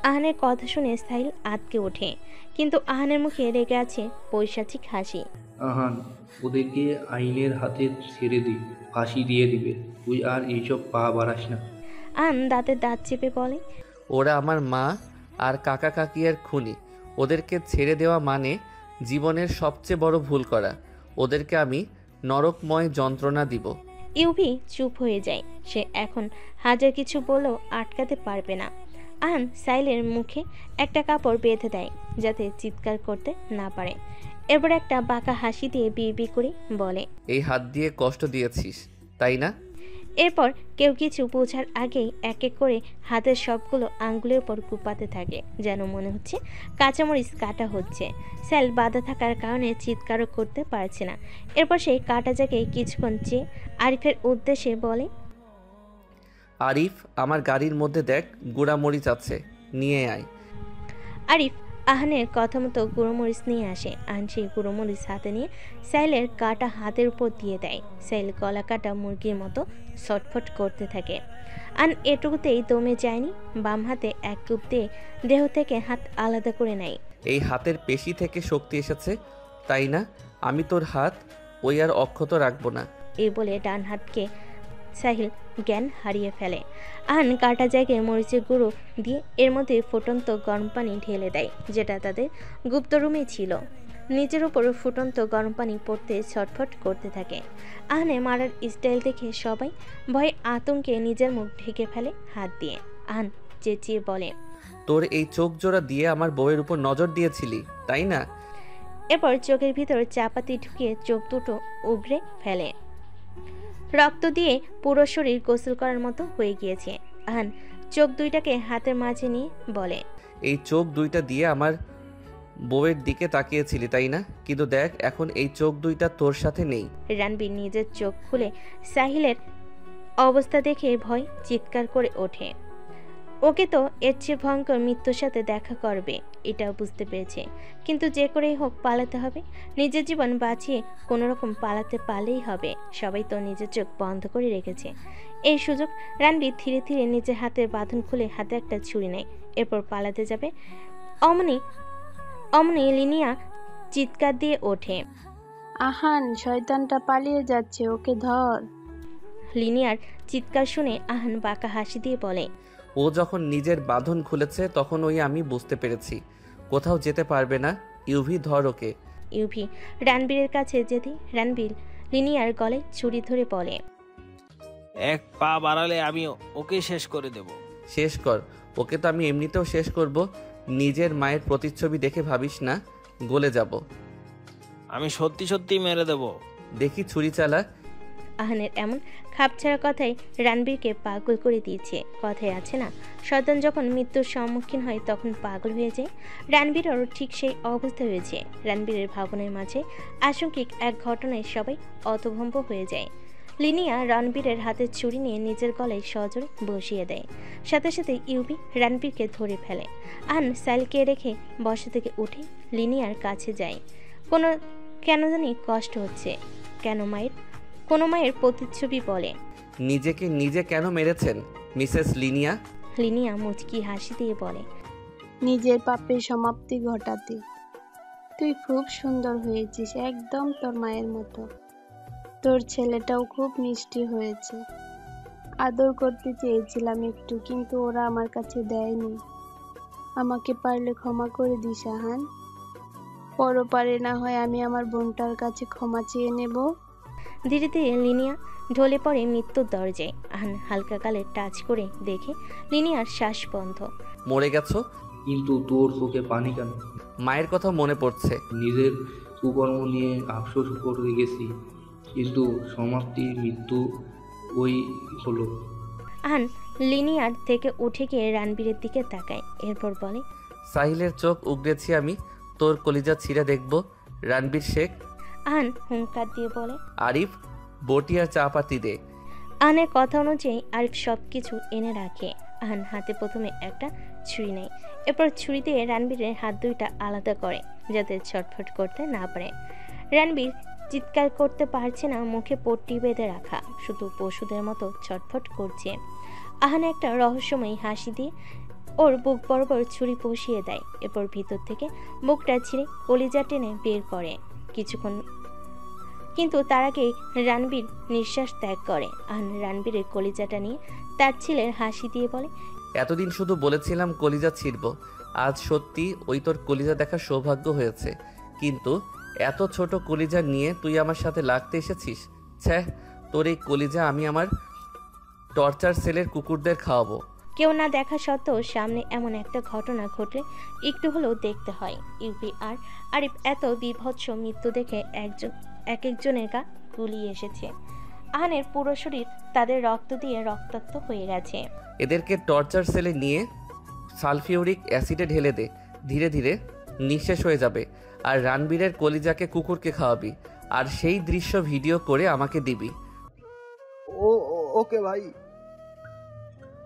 আহানের কথা শুনে সাহিল আঁতকে ওঠে, কিন্তু আহানের মুখে রেগে আছে পৈশাচিক হাসি। আহান, ওদেরকে আইনের হাতে ছেড়ে দি, ফাঁসি দিয়ে দিবে। তুই আর এইসব পা বাড়াস না। আহান দাঁতের দাঁত চেপে বলে, ওরা আমার মা আর কাকা কাকিয়ার খুনি। ওদেরকে ছেড়ে দেওয়া মানে জীবনের সবচেয়ে বড় ভুল করা। ওদেরকে আমি নরকময় যন্ত্রণা দিব। ইউভি চুপ হয়ে যায়। সে এখন হাজার কিছু বলেও আটকাতে পারবে না। আহান সাইলের মুখে একটা কাপড় বেঁধে দেয় যাতে চিৎকার করতে না পারে। এরপর একটা বাঁকা হাসি দিয়ে বিড়বিড় করে বলে, এই হাত দিয়ে কষ্ট দিয়েছিস, তাই না? এরপর কেউ কিছু বোঝার আগেই এক এক করে হাতের সবগুলো আঙ্গুলের উপর কুপাতে থাকে, যেন মনে হচ্ছে কাঁচামরিচ কাটা হচ্ছে। স্যাল বাধা থাকার কারণে চিৎকারও করতে পারছে না। এরপর সেই কাটা জায়গায় কিছুক্ষণ চেয়ে আরিফের উদ্দেশ্যে বলে, আরিফ, আমার গাড়ির মধ্যে দেখ গুঁড়ামরিচ আছে, নিয়ে আয়। আরিফ আহানের কথা মতো গুঁড়োমরিচ নিয়ে আসে। আহান সেই গুঁড়োমরিচ হাতে নিয়ে সাইলের কাটা হাতের উপর দিয়ে দেয়। সাইল গলা কাটা মুরগির মতো ছটফট করতে থাকে। আন এটুকুতেই দমে যায়নি। বাম হাতে এক কূপ দিয়ে দেহ থেকে হাত আলাদা করে নেয়। এই হাতের পেশি থেকে শক্তি এসেছে, তাই না? আমি তোর হাত ওই আর অক্ষত রাখবো না। এই বলে ডান হাতকে সাহিল জ্ঞান হারিয়ে ফেলে। আহান কাটা জায়গায় মরিচের গুঁড়ো দিয়ে এর মধ্যে ফুটন্ত গরম পানি ঢেলে দেয়, যেটা তাদের গুপ্ত রুমে ছিল। নিচের উপর ফুটন্ত গরম পানি পড়তে ছটফট করতে থাকে। আহানে মারার স্টাইল দেখে সবাই ভয়ে আতঙ্কে নিজের মুখ ঢেকে ফেলে হাত দিয়ে। আহান চেঁচিয়ে বলে, তোর এই চোখ জোড়া দিয়ে আমার বউয়ের উপর নজর দিয়েছিলি, তাই না? এরপর চোখের ভিতর চাপাতি ঢুকিয়ে চোখ দুটো উগড়ে ফেলে। রক্ত দিয়ে পুরো শরীর গোসল করার মতো হয়ে গিয়েছে। আহান চোখ দুইটাকে হাতের মাঝে নিয়ে বলে, এই চোখ দুইটা দিয়ে আমার বউয়ের দিকে তাকিয়েছিলি, তাই না? কিন্তু দেখ, এখন এই চোখ দুইটা তোর সাথে নেই। রানবীর নিজের চোখ খুলে সাহিলের অবস্থা দেখে ভয় চিৎকার করে ওঠে। ওকে তো এর চেয়ে ভয়ঙ্কর মৃত্যুর সাথে দেখা করবে, এটাও বুঝতে পেরেছে। কিন্তু যে করেই হোক পালাতে হবে। নিজের জীবন বাঁচিয়ে কোনো রকম পালাতে পারলেই হবে। সবাই তো নিজের চোখ বন্ধ করে রেখেছে। এই সুযোগ রানবীর ধীরে ধীরে নিজের হাতের বাঁধন খুলে হাতে একটা ছুরি নেয়। এরপর পালাতে যাবে। অমনি অমনি লিনিয়া চিৎকার দিয়ে ওঠে। আহান, শয়তানটা পালিয়ে যাচ্ছে, ওকে ধর। লিনিয়ার চিৎকার শুনে আহান বাঁকা হাসি দিয়ে বলে, ও যখন নিজের বাঁধন খুলেছে তখন ওই আমি বুঝতে পেরেছি কোথাও যেতে পারবে না। ইউভি, ধর ওকে। ইউভি রানবীরের কাছে যেতে রানবীর লিনিয়ার গলায় ছুরি ধরে বলে, এক পা বাড়ালে আমি ওকে শেষ করে দেব। শেষ কর ওকে, তো আমি এমনিতেও শেষ করব। নিজের মায়ের প্রতিচ্ছবি দেখে ভাবিস না গলে যাব। আমি সত্যি সত্যি মেরে দেব। দেখি ছুরি চালা। আহানের এমন খাপছাড়া কথাই রানবীরকে পাগল করে দিয়েছে। কথায় আছে না, শয়তান যখন মৃত্যুর সম্মুখীন হয় তখন পাগল হয়ে যায়। রানবীরেরও ঠিক সেই অবস্থা হয়েছে। রানবীরের ভাবনের মাঝে আশঙ্কিক এক ঘটনায় সবাই অতভম্ব হয়ে যায়। লিনিয়া রণবীরের হাতে ছুরি নিয়ে নিজের গলায় সজোরে বসিয়ে দেয়। সাথে সাথে ইউভি রানবীরকে ধরে ফেলে। আহান সাইলকে রেখে বসা থেকে উঠে লিনিয়ার কাছে যায়। কেন জানি কষ্ট হচ্ছে। কোনো মায়ের প্রতিচ্ছবি বলে, নিজেকে নিজে কেন মেরেছেন মিসেস লিনিয়া? লিনিয়া মুচকি হাসি দিয়ে বলে, নিজের পাপের সমাপ্তি ঘটাতে। তুই খুব সুন্দর হয়েছিস, একদম তোর মায়ের মতো। তোর ছেলেটাও খুব মিষ্টি হয়েছে। আদর করতে চেয়েছিলাম একটু, কিন্তু ওরা আমার কাছে দেয়নি। আমাকে পারলে ক্ষমা করে দিস আহান। পরপারে না হয় আমি আমার বোনটার কাছে ক্ষমা চেয়ে নেব। ধীরে ধীরে লিনিয়া ঢলে পড়ে মৃত্যুর দরজায়। আহান হালকা গালে টাচ করে দেখে লিনিয়ার শ্বাস বন্ধ। মরে গেছো? কিন্তু তোর চোখে পানি কেন? মায়ের কথা মনে পড়ছে। নিজের কুকর্ম নিয়ে আফসোস করে গেছি, কিন্তু সমাপ্তি মৃত্যু ওই হলো। আহান লিনিয়ার থেকে উঠে গিয়ে রানবীরের দিকে তাকায়। এরপর বলে, সাহিলের চোখ উগড়েছি আমি, তোর কলিজা ছিঁড়ে দেখব। রানবীর শেখ। আহান হুঙ্কার দিয়ে বলে, আরিফ, বটি আর চা পাতি দে। আহানের কথা অনুযায়ী আরিফ সব কিছু এনে রাখে। আহান হাতে প্রথমে একটা ছুরি নেয়। এরপর ছুরি দিয়ে রানবীরের হাত দুইটা আলাদা করে যাতে ছটফট করতে না পারে। রানবীর চিৎকার করতে পারছে না, মুখে পট্টি বেঁধে রাখা, শুধু পশুদের মতো ছটফট করছে। আহান একটা রহস্যময়ী হাসি দিয়ে ওর বুক বরাবর ছুরি বসিয়ে দেয়। এরপর ভিতর থেকে বুকটা ছিঁড়ে কলিজা টেনে বের করে কিছুক্ষণ, কিন্তু তার আগেই রানবীর নিঃশ্বাস ত্যাগ করে। আহান রানবীরের কলিজাটা নিয়ে তার ছেলের হাসি দিয়ে বলে, এতদিন শুধু বলেছিলাম কলিজা ছিঁড়ব, আজ সত্যি ওই তোর কলিজা দেখার সৌভাগ্য হয়েছে। কিন্তু এত ছোট কলিজা নিয়ে তুই আমার সাথে লাগতে এসেছিস? ছ্যাঃ, তোর এই কলিজা আমি আমার টর্চার সেলের কুকুরদের খাওয়াবো। কেউ না দেখা সত্ত্বেও সামনে এমন একটা ঘটনা ঘটলে একটু হলেও দেখতে হয়। ইউপি আর আরিফ এত বীভৎস মৃত্যু দেখে এক একজনের গা গুলিয়ে এসেছে। আহানের পুরো শরীর তাদের রক্ত দিয়ে রক্তাক্ত হয়ে গেছে। এদেরকে টর্চার সেলে নিয়ে সালফিউরিক অ্যাসিডে ঢেলে দে, ধীরে ধীরে নিঃশেষ হয়ে যাবে। আর রানবীরের কলিজাকে কুকুরকে খাওয়াবি, আর সেই দৃশ্য ভিডিও করে আমাকে দিবি। ওকে ভাই।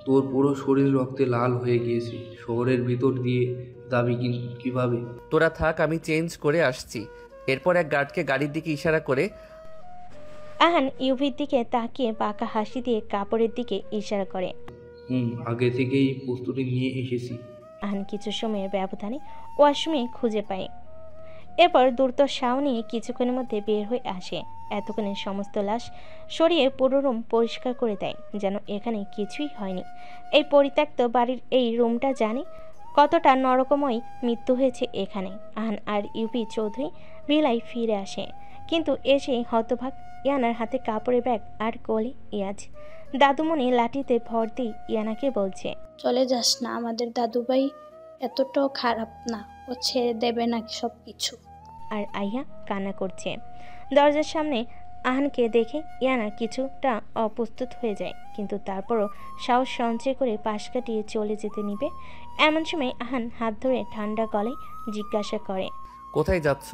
তোর পুরো শরীর রক্তে লাল হয়ে গিয়েছে, শহরের ভিতর দিয়ে যাবি কিভাবে? তোরা থাক, আমি চেঞ্জ করে আসছি। এরপর এক গার্ডকে গাড়ির দিকে ইশারা করে আহান ইউভির দিকে তাকিয়ে বাঁকা হাসি দিয়ে কাপড়ের দিকে ইশারা করে। আগে থেকেই প্রস্তুতি নিয়ে এসেছি। আহান কিছু সময়ের ব্যবধানে ওয়াশরুমে খুঁজে পায়। এরপর দ্রুত শাও নিয়ে কিছুক্ষণের মধ্যে বের হয়ে আসে। এতক্ষণে সমস্ত লাশ সরিয়ে পুরো রুম পরিষ্কার করে দেয়, যেন এখানে কিছুই হয়নি। এই পরিত্যক্ত বাড়ির এই রুমটা জানে কতটা নরকময় মৃত্যু হয়েছে এখানে। আহান আর ইউপি চৌধুরী ভিলায় ফিরে আসে, কিন্তু এসে হতভাগ ইয়ানার হাতে কাপড়ের ব্যাগ আর কোলে ইয়াজ। দাদুমণি লাঠিতে ভর দিয়ে ইয়ানাকে বলছে, চলে যাস না, আমাদের দাদুভাই এতটাও খারাপ না, ও ছেড়ে দেবে না সব কিছু। আর আইয়া কান্না করছে। দরজার সামনে আহানকে দেখে ইয়ানা কিছুটা অপ্রস্তুত হয়ে যায়, কিন্তু তারপরও সাহস সঞ্চয় করে পাশ কাটিয়ে চলে যেতে নিবে। এমন সময় আহান হাত ধরে ঠান্ডা গলায় জিজ্ঞাসা করে, কোথায় যাচ্ছ?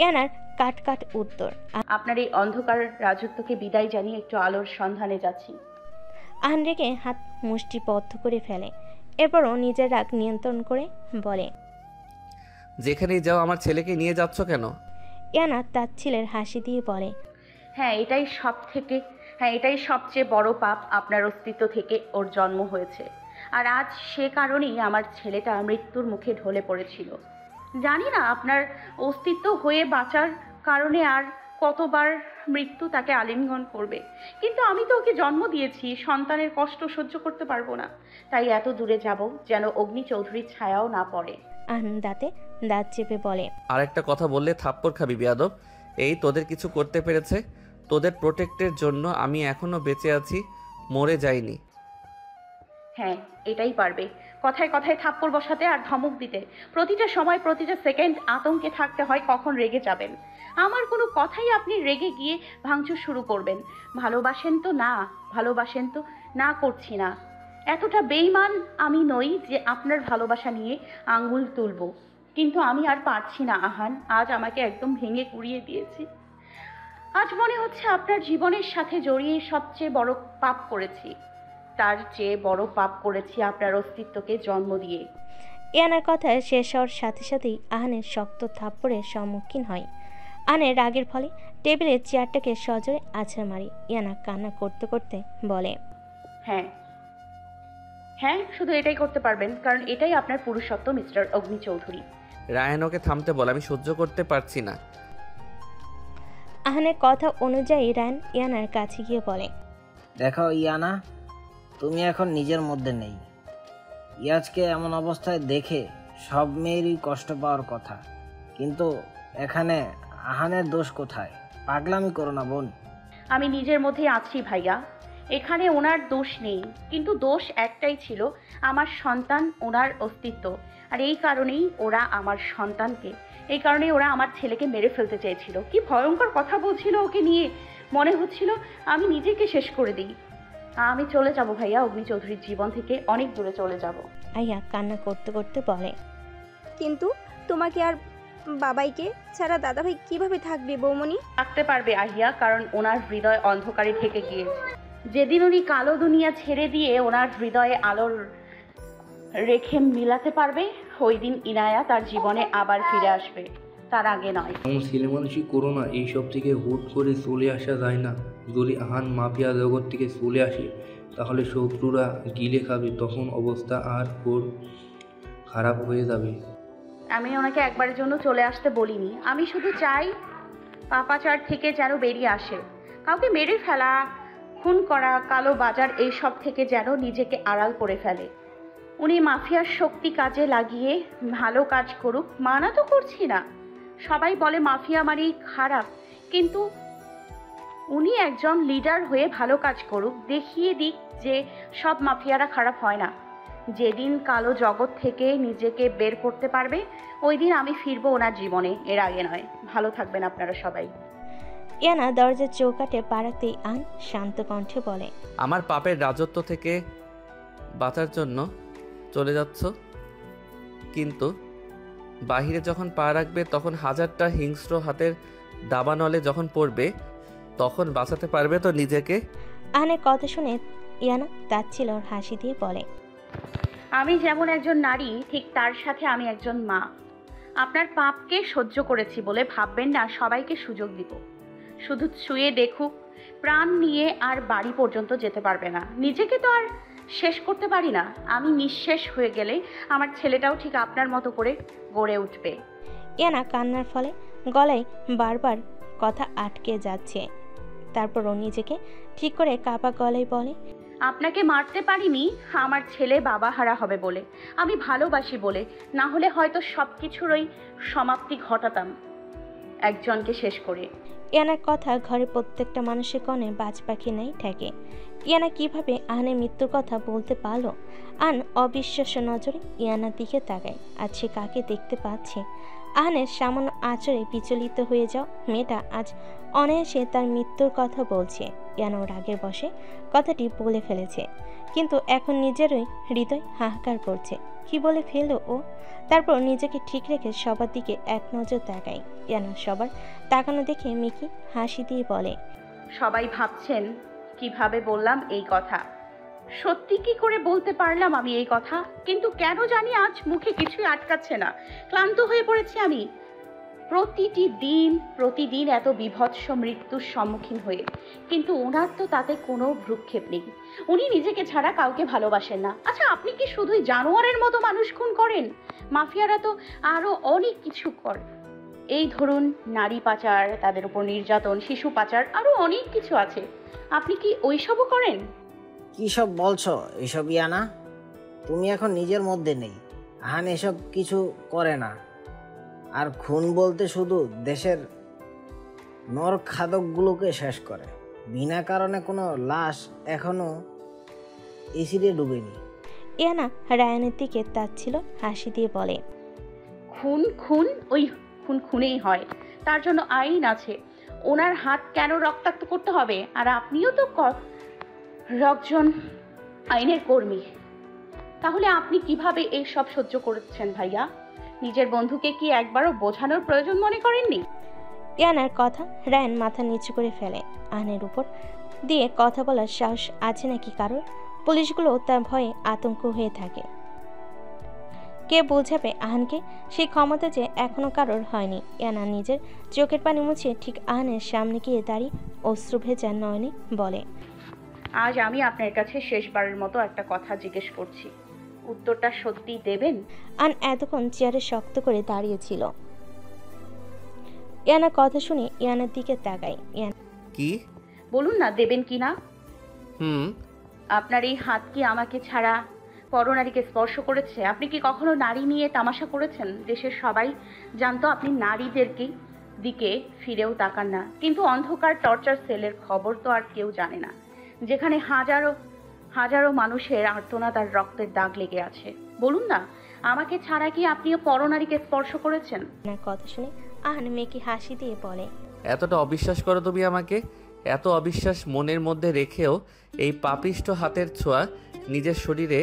ইয়ানার কাট কাট উত্তর। আপনার এই অন্ধকার রাজত্বকে বিদায় জানিয়ে একটু আলোর সন্ধানে যাচ্ছি। আহান রেগে হাত মুষ্টিবদ্ধ করে ফেলে। এরপরও নিজের রাগ নিয়ন্ত্রণ করে বলে, যেখানেই যাও আমার ছেলেকে নিয়ে যাচ্ছ কেন? ইয়ানা তার ছেলের হাসি দিয়ে বলে, হ্যাঁ, এটাই সবচেয়ে বড় পাপ। আপনার অস্তিত্ব থেকে ওর জন্ম হয়েছে, আর আজ সে কারণেই আমার ছেলেটা মৃত্যুর মুখে ঢলে পড়েছিল। জানি না আপনার অস্তিত্ব হয়ে বাঁচার কারণে আর কতবার মৃত্যু তাকে আলিঙ্গন করবে, কিন্তু আমি তো ওকে জন্ম দিয়েছি, সন্তানের কষ্ট সহ্য করতে পারবো না। তাই এত দূরে যাব যেন অগ্নি চৌধুরীর ছায়াও না পড়ে। আহান দাঁতে দাঁত চেপে বলে, আর একটা কথা বললে থাপ্পড় খাবি বেয়াদব। এই তোদের কিছু করতে পেরেছে, তোদের প্রোটেক্টের জন্য আমি এখনো বেঁচে আছি, মরে যাইনি। হ্যাঁ, এটাই পারবে কথায় কথায় থাপ্পড় বসাতে আর ধমক দিতে। প্রতিটা সময় প্রতিটা সেকেন্ড আতঙ্কে থাকতে হয় কখন রেগে যাবেন। আমার কোনো কথাই আপনি রেগে গিয়ে ভাঙচুর শুরু করবেন। ভালোবাসেন তো না করছি না। এতটা বেইমান আমি নই যে আপনার ভালোবাসা নিয়ে আঙ্গুল তুলব, কিন্তু আমি আর পারছি না আহান। আজ আমাকে একদম ভেঙে কুড়িয়ে দিয়েছি। আজ মনে হচ্ছে আপনার জীবনের সাথে জড়িয়ে সবচেয়ে বড় পাপ করেছি। তার চেয়ে বড় পাপ করেছি আপনার অস্তিত্বকে জন্ম দিয়ে। ইয়ানার কথা শেষ হওয়ার সাথে সাথেই আহানের শক্ত থাপ্পড়ের সম্মুখীন হয়। আহানের রাগের ফলে টেবিলের চেয়ারটাকে সজোরে আছাড় মারি। ইয়ানা কান্না করতে করতে বলে, হ্যাঁ, শুধু এটাই করতে পারবেন, কারণ এটাই আপনার পুরুষত্ব মিস্টার অগ্নি চৌধুরী। রায়ান ওকে থামতে বল, আমি সহ্য করতে পারছি না। আহানের কথা অনুযায়ী রায়ান ইয়ানার কাছে গিয়ে বলে, দেখো ইয়ানা, তুমি এখন নিজের মধ্যে নেই। ইয়াজকে এমন অবস্থায় দেখে সব মেয়েরই কষ্ট পাওয়ার কথা, কিন্তু এখানে আহানের দোষ কোথায়? পাগলামি করো না বোন। আমি নিজের মধ্যেই আছি ভাইয়া, এখানে ওনার দোষ নেই, কিন্তু দোষ একটাই ছিল, আমার সন্তান, ওনার অস্তিত্ব। আর এই কারণেই ওরা আমার ছেলেকে মেরে ফেলতে চেয়েছিল। কি ভয়ঙ্কর কথা বলছিল ওকে নিয়ে, মনে হচ্ছিল আমি নিজেকে শেষ করে দিই। আমি চলে যাব ভাইয়া, অগ্নি চৌধুরীর জীবন থেকে অনেক দূরে চলে যাব। আইয়া কান্না করতে করতে বলে, কিন্তু তোমাকে আর বাবাইকে ছাড়া দাদাভাই কিভাবে থাকবে বৌমনি? থাকতে পারবে আহিয়া, কারণ ওনার হৃদয় অন্ধকারে থেকে গিয়েছে। যেদিন উনি কালো দুনিয়া ছেড়ে দিয়ে ওনার হৃদয়ে আলোর রেখে মিলাতে পারবে, ওই দিন ইনায়া তার জীবনে আবার ফিরে আসবে, তার আগে নয়। এমন ছেলে মানুষই করো না, এইসব থেকে হুট করে চলে আসা যায় না। যদি আহান মাফিয়া জগৎ থেকে চলে আসে তাহলে শত্রুরা গিলে খাবে, তখন অবস্থা আর ওর খারাপ হয়ে যাবে। আমি ওনাকে একবারের জন্য চলে আসতে বলিনি। আমি শুধু চাই পাপাচার থেকে যেন বেরিয়ে আসে, কাউকে মেরে ফেলা, খুন করা, কালো বাজার এইসব থেকে যেন নিজেকে আড়াল করে ফেলে। উনি মাফিয়ার শক্তি কাজে লাগিয়ে ভালো কাজ করুক, মানা তো করছি না। সবাই বলে মাফিয়া মানেই খারাপ, কিন্তু উনি একজন লিডার হয়ে ভালো কাজ করুক, দেখিয়ে দিক যে সব মাফিয়ারা খারাপ হয় না। যেদিন কালো জগৎ থেকে নিজেকে বের করতে পারবে, ওই দিন আমি ফিরবো ওনার জীবনে, এর আগে নয়। ভালো থাকবেন আপনারা সবাই। ইয়ানা দরজার চৌকাঠে পা রাখতেই আহান শান্ত কণ্ঠে বলে, আমার পাপের রাজত্ব থেকে বাঁচার জন্য চলে যাচ্ছ, কিন্তু বাহিরে যখন পা রাখবে তখন হাজারটা হিংস্র হাতের দাবানলে যখন পড়বে, তখন বাঁচাতে পারবে তো নিজেকে? আহানের কথা শুনে ইয়ানা তাচ্ছিল ওর হাসি দিয়ে বলে, আমি যেমন একজন নারী, ঠিক তার সাথে আমি একজন মা। আপনার পাপকে সহ্য করেছি বলে ভাববেন না সবাইকে সুযোগ দিব। শুধু শুয়ে দেখুক, প্রাণ নিয়ে আর বাড়ি পর্যন্ত যেতে পারবে না। নিজেকে তো আর শেষ করতে পারি না। আমি নিঃশেষ হয়ে গেলে আমার ছেলেটাও ঠিক আপনার মতো করে গড়ে উঠবে। ইয়ানা কান্নার ফলে গলায় বারবার কথা আটকে যাচ্ছে। তারপর ও নিজেকে ঠিক করে কাপা গলায় বলে, আপনাকে মারতে পারিনি আমার ছেলে বাবাহারা হবে বলে, আমি ভালোবাসি বলে। না হলে হয়তো সব কিছুরই সমাপ্তি ঘটাতাম একজনকে শেষ করে। ইয়ানার কথা ঘরে প্রত্যেকটা মানুষের কনে বাজ পাখি নেই ঠেকে। ইয়ানা কিভাবে আহানের মৃত্যুর কথা বলতে পারলো? আহান অবিশ্বাস্য নজরে ইয়ানার দিকে তাকায়। আজ সে কাকে দেখতে পাচ্ছে? আহানের সামান্য আচরে বিচলিত হয়ে যাও মেয়েটা আজ অনায়াসে তার মৃত্যুর কথা বলছে। ইয়ানাও রাগের বশে কথাটি বলে ফেলেছে, কিন্তু এখন নিজেরই হৃদয় হাহাকার করছে। কি বলে ফেললো ও? তারপর নিজেকে ঠিক রেখে সবার দিকে এক নজর তাকায়। ইয়ানা সবার তাকানো দেখে মিকি হাসি দিয়ে বলে, সবাই ভাবছেন কিভাবে বললাম এই কথা। সত্যি কি করে বলতে পারলাম আমি এই কথা? কিন্তু কেন জানি আজ মুখে কিছুই আটকাচ্ছে না। ক্লান্ত হয়ে পড়েছি আমি প্রতিদিন এত বিভৎস মৃত্যুর সম্মুখীন হয়ে। কিন্তু ওনার তো তাতে কোনো ভ্রুক্ষেপ নেই। উনি নিজেকে ছাড়া কাউকে ভালোবাসেন না। আচ্ছা, আপনি কি শুধুই জানোয়ারের মতো মানুষ খুন করেন? মাফিয়ারা তো আরো অনেক কিছু করে। এই ধরুন নারী পাচার, তাদের উপর নির্যাতন, শিশু পাচার, আরো অনেক কিছু আছে। আপনি কি ওইসবও করেন? কি সব বলছো এসব ইয়ানা? তুমি এখন নিজের মধ্যে নেই। আহান এসব কিছু করে না। আর খুন বলতে শুধু দেশের নরখাদকগুলোকে শেষ করে। বিনা কারণে কোনো লাশ এখনো এসিডে ডুবেনি। ইয়ানা রায়ানের দিকে তাচ্ছিল হাসি দিয়ে বলে, খুন ওই খুনেই হয়, তার জন্য আইন আছে। ওনার হাত কেন রক্তাক্ত করতে হবে? আর আপনিও তো একজন আইনের কর্মী। তাহলে আপনি কিভাবে এই সব সহ্য করেছেন ভাইয়া? নিজের বন্ধুকে কি একবারও বোঝানোর প্রয়োজন মনে করেননি? ইয়ানার কথা রায়ান মাথা নিচু করে ফেলে। আহানের উপর দিয়ে কথা বলার সাহস আছে নাকি কারোর? পুলিশগুলো তার ভয়ে আতঙ্ক হয়ে থাকে। কে বোঝাবে আহানকে? সেই ক্ষমতা যে এখনো কারোর হয়নি। ইয়ানা নিজের চোখের পানি মুছে ঠিক আহানের সামনে গিয়ে দাঁড়িয়ে অশ্রু ভেজা নয়নে বলে, আজ আমি আপনার কাছে শেষবারের মতো একটা কথা জিজ্ঞেস করছি, উত্তরটা সত্যি দেবেন? আন এতক্ষণ চেয়ারে শক্ত করে দাঁড়িয়েছিল। ইয়ানার কথা শুনে ইয়ানার দিকে তাকায়। কি? বলুন না, দেবেন কি না? হুম। আপনার এই হাত কি আমাকে ছাড়া পরনারীকে স্পর্শ করেছে? আপনি কি কখনো নারী নিয়ে তামাশা করেছেন? দেশের সবাই জানতো আপনি নারীদেরকে দিকে ফিরেও তাকান না। কিন্তু অন্ধকার টর্চার সেলের খবর তো আর কেউ জানে না, যেখানে হাজারো হাজারো মানুষের আর্তনাদ আর রক্তের দাগ লেগে আছে। বলুন না, আমাকে ছাড়া কি আপনিও পরনারীকে স্পর্শ করেছেন? কথা শুনে আহান মেয়েকে হাসি দিয়ে বলে, এতটা অবিশ্বাস করো তুমি আমাকে? এত অবিশ্বাস মনের মধ্যে রেখেও এই পাপিষ্ঠ হাতের ছোঁয়া নিজের শরীরে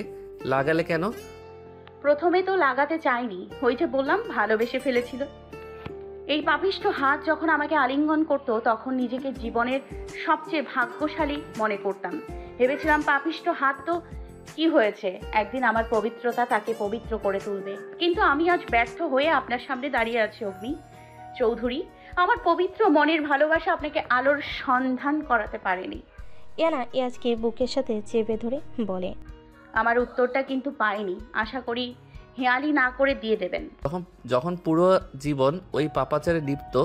লাগালে কেন? প্রথমে তো লাগাতে চাইনি, ওই যে বললাম ভালোবেসে ফেলেছিল। এই পাপিষ্ঠ হাত যখন আমাকে আলিঙ্গন করতো তখন নিজেকে জীবনের সবচেয়ে ভাগ্যশালী মনে করতাম। ভেবেছিলাম পাপিষ্ঠ হাত তো কি হয়েছে, একদিন আমার পবিত্রতা তাকে পবিত্র করে তুলবে। কিন্তু আমি আজ ব্যর্থ হয়ে আপনার সামনে দাঁড়িয়ে আছি অগ্নি চৌধুরী। আমার পবিত্র মনের ভালোবাসা আপনাকে আলোর সন্ধান করাতে পারেনি। ইয়ানা ইয়াজকে বুকের সাথে চেপে ধরে বলে, আমার উত্তরটা কিন্তু পাইনি, আশা করি হেয়ালি না করে দিয়ে দেবেন। যখন যখন পুরো জীবন ওই পাপাচারে লিপ্ত,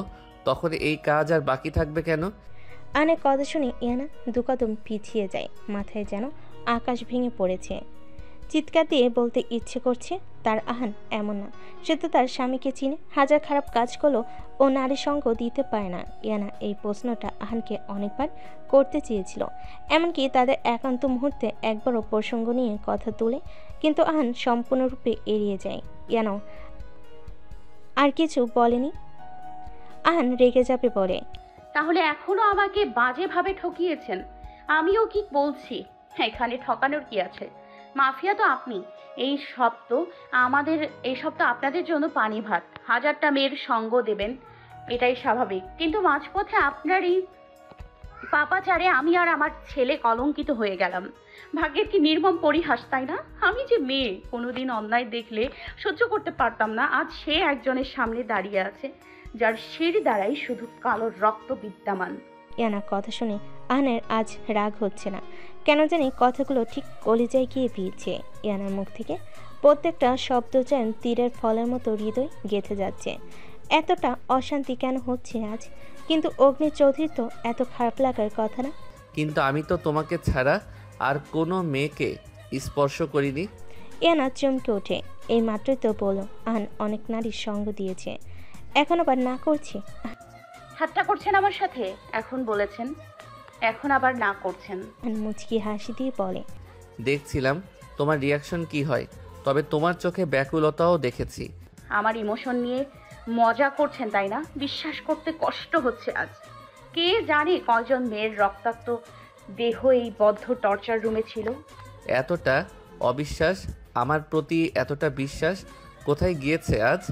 তখন এই কাজ আর বাকি থাকবে কেন? আহানের কথা শুনে ইয়ানা দুকদম পিছিয়ে যায়, মাথায় যেন আকাশ ভেঙে পড়েছে। চিৎকার দিয়ে বলতে ইচ্ছে করছে তার আহান এমন না, সে তো তার স্বামীকে চিনে, হাজার খারাপ কাজ করলেও ও নারী সঙ্গ দিতে পারে না। ইয়ানা এই প্রশ্নটা আহানকে অনেকবার করতে চেয়েছিল, এমনকি তাদের একান্ত মুহূর্তে একবারও প্রসঙ্গ নিয়ে কথা তুলে, কিন্তু আহান সম্পূর্ণরূপে এড়িয়ে যায়। ইয়ানাও আর কিছু বলেনি। আহান রেগে যাবে বলে, তাহলে এখনো আমাকে বাজেভাবে ঠকিয়েছেন। আমিও কি বলছি, এখানে ঠকানোর কি আছে? মাফিয়া তো আপনি। এই সব তো আপনাদের জন্য পানি ভাত। হাজারটা মেয়ের সঙ্গ দেবেন, এটাই স্বাভাবিক। কিন্তু মাঝপথে আপনারই পাপাচারে আমি আর আমার ছেলে কলঙ্কিত হয়ে গেলাম। ভাগ্যের কি নির্মম পরিহাস, তাই না? আমি যে মেয়ে, কোনোদিন অন্যায় দেখলে সহ্য করতে পারতাম না। আজ সে একজনের সামনে দাঁড়িয়ে আছে যার শির দ্বারাই শুধু কালো রক্ত বিদ্যমান। ইয়ানার কথা শুনে আহানের আজ রাগ হচ্ছে না, কেন জানি কথাগুলো ঠিক কলিজায় গিয়ে ভিড়ছে। ইয়ানার মুখ থেকে প্রত্যেকটা শব্দ যেন তীরের ফলের মতো হৃদয় গেঁথে যাচ্ছে। এতটা অশান্তি কেন হচ্ছে আজ? কিন্তু অগ্নি চৌধুরী তো এত খারাপ লাগার কথা না। কিন্তু আমি তো তোমাকে ছাড়া আর কোনো মেয়েকে স্পর্শ করিনি। ইয়ানা চমকে ওঠে, এই মাত্রই তো বলো আহান অনেক নারীর সঙ্গ দিয়েছে, এখন আবার না করছে। ঠাট্টা করছেন আমার সাথে? এখন বলেছেন, এখন আবার না করছেন। আহান মুচকি হাসি দিয়ে বলে, দেখছিলাম তোমার রিয়াকশন কি হয়, তবে তোমার চোখে ব্যাকুলতাও দেখেছি। আমার ইমোশন নিয়ে মজা করছেন তাই না? বিশ্বাস করতে কষ্ট হচ্ছে আজ। কে জানে কয়জন মেয়ের রক্তাক্ত দেহ এই বদ্ধ টর্চার রুমে ছিল। এতটা অবিশ্বাস আমার প্রতি, এতটা বিশ্বাস কোথায় গিয়েছে আজ?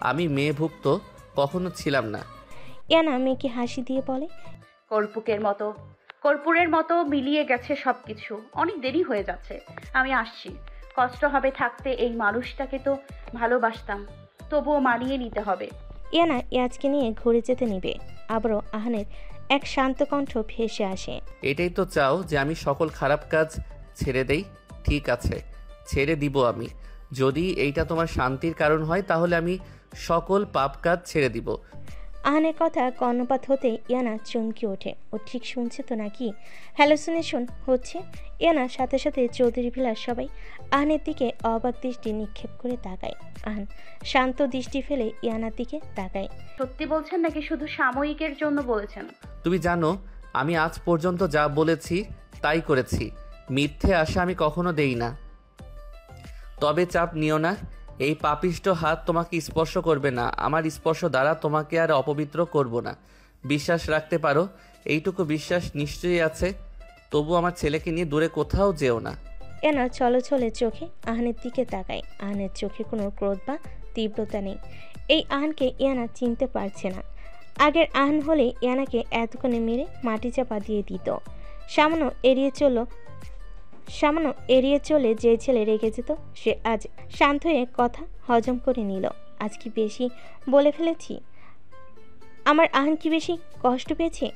আমি মেয়েভুক্ত কখনো ছিলাম না। ইয়ানা মেয়েকে হাসি দিয়ে বলে, কর্পূরের মতো মিলিয়ে গেছে সবকিছু। অনেক দেরি হয়ে যাচ্ছে, আমি আসছি। কষ্ট হবে থাকতে, এই মানুষটাকে তো ভালোবাসতাম, তবুও মানিয়ে নিতে হবে। ইয়ানা ইয়াজকে নিয়ে ঘুরে যেতে নিবে, আবারও আহানের এক শান্ত কণ্ঠ ভেসে আসে, এটাই তো চাও যে আমি সকল খারাপ কাজ ছেড়ে দেই? ঠিক আছে, ছেড়ে দিব আমি। যদি এইটা তোমার শান্তির কারণ হয় তাহলে আমি সকল পাপ কাজ ছেড়ে দিব। আহানের কথা কর্ণপাত হতে ইয়ানা চমকে ওঠে। ও ঠিক শুনছে তো নাকি হ্যালোসিনেশন হচ্ছে? ইয়ানার সাথে সাথে চৌধুরী ভিলার সবাই আহানের দিকে অবাক দৃষ্টি নিক্ষেপ করে তাকায়। আহান শান্ত দৃষ্টি ফেলে ইয়ানার দিকে তাকায়। সত্যি বলছেন নাকি শুধু সাময়িকের জন্য বলেছেন? তুমি জানো আমি আজ পর্যন্ত যা বলেছি তাই করেছি, মিথ্যে আশা আমি কখনো দেই না। তবে চাপ নিও না, এই পাপিষ্ট হাত তোমাকে স্পর্শ করবে না, আমার স্পর্শ দ্বারা তোমাকে আর অপবিত্র করব না। বিশ্বাস রাখতে পারো, এইটুকু বিশ্বাস নিশ্চয়ই আছে। তবু আমার ছেলেকে নিয়ে দূরে কোথাও যেও না। ইয়ানা ছলছলে চোখে আহানের দিকে তাকায়। আহানের চোখে কোনো ক্রোধ বা তীব্রতা নেই। এই আহানকে ইয়ানা চিনতে পারছে না। আগের আহান হলে ইয়ানাকে এতক্ষণে মেরে মাটি চাপা দিয়ে দিত। সামান্য এড়িয়ে চলে যে ছেলে রেগে যেত, সে আজ শান্ত হয়ে কথা হজম করে নিল। আজ কি বেশি বলে ফেলেছি? আমার আহান কি বেশি কষ্ট পেয়েছে?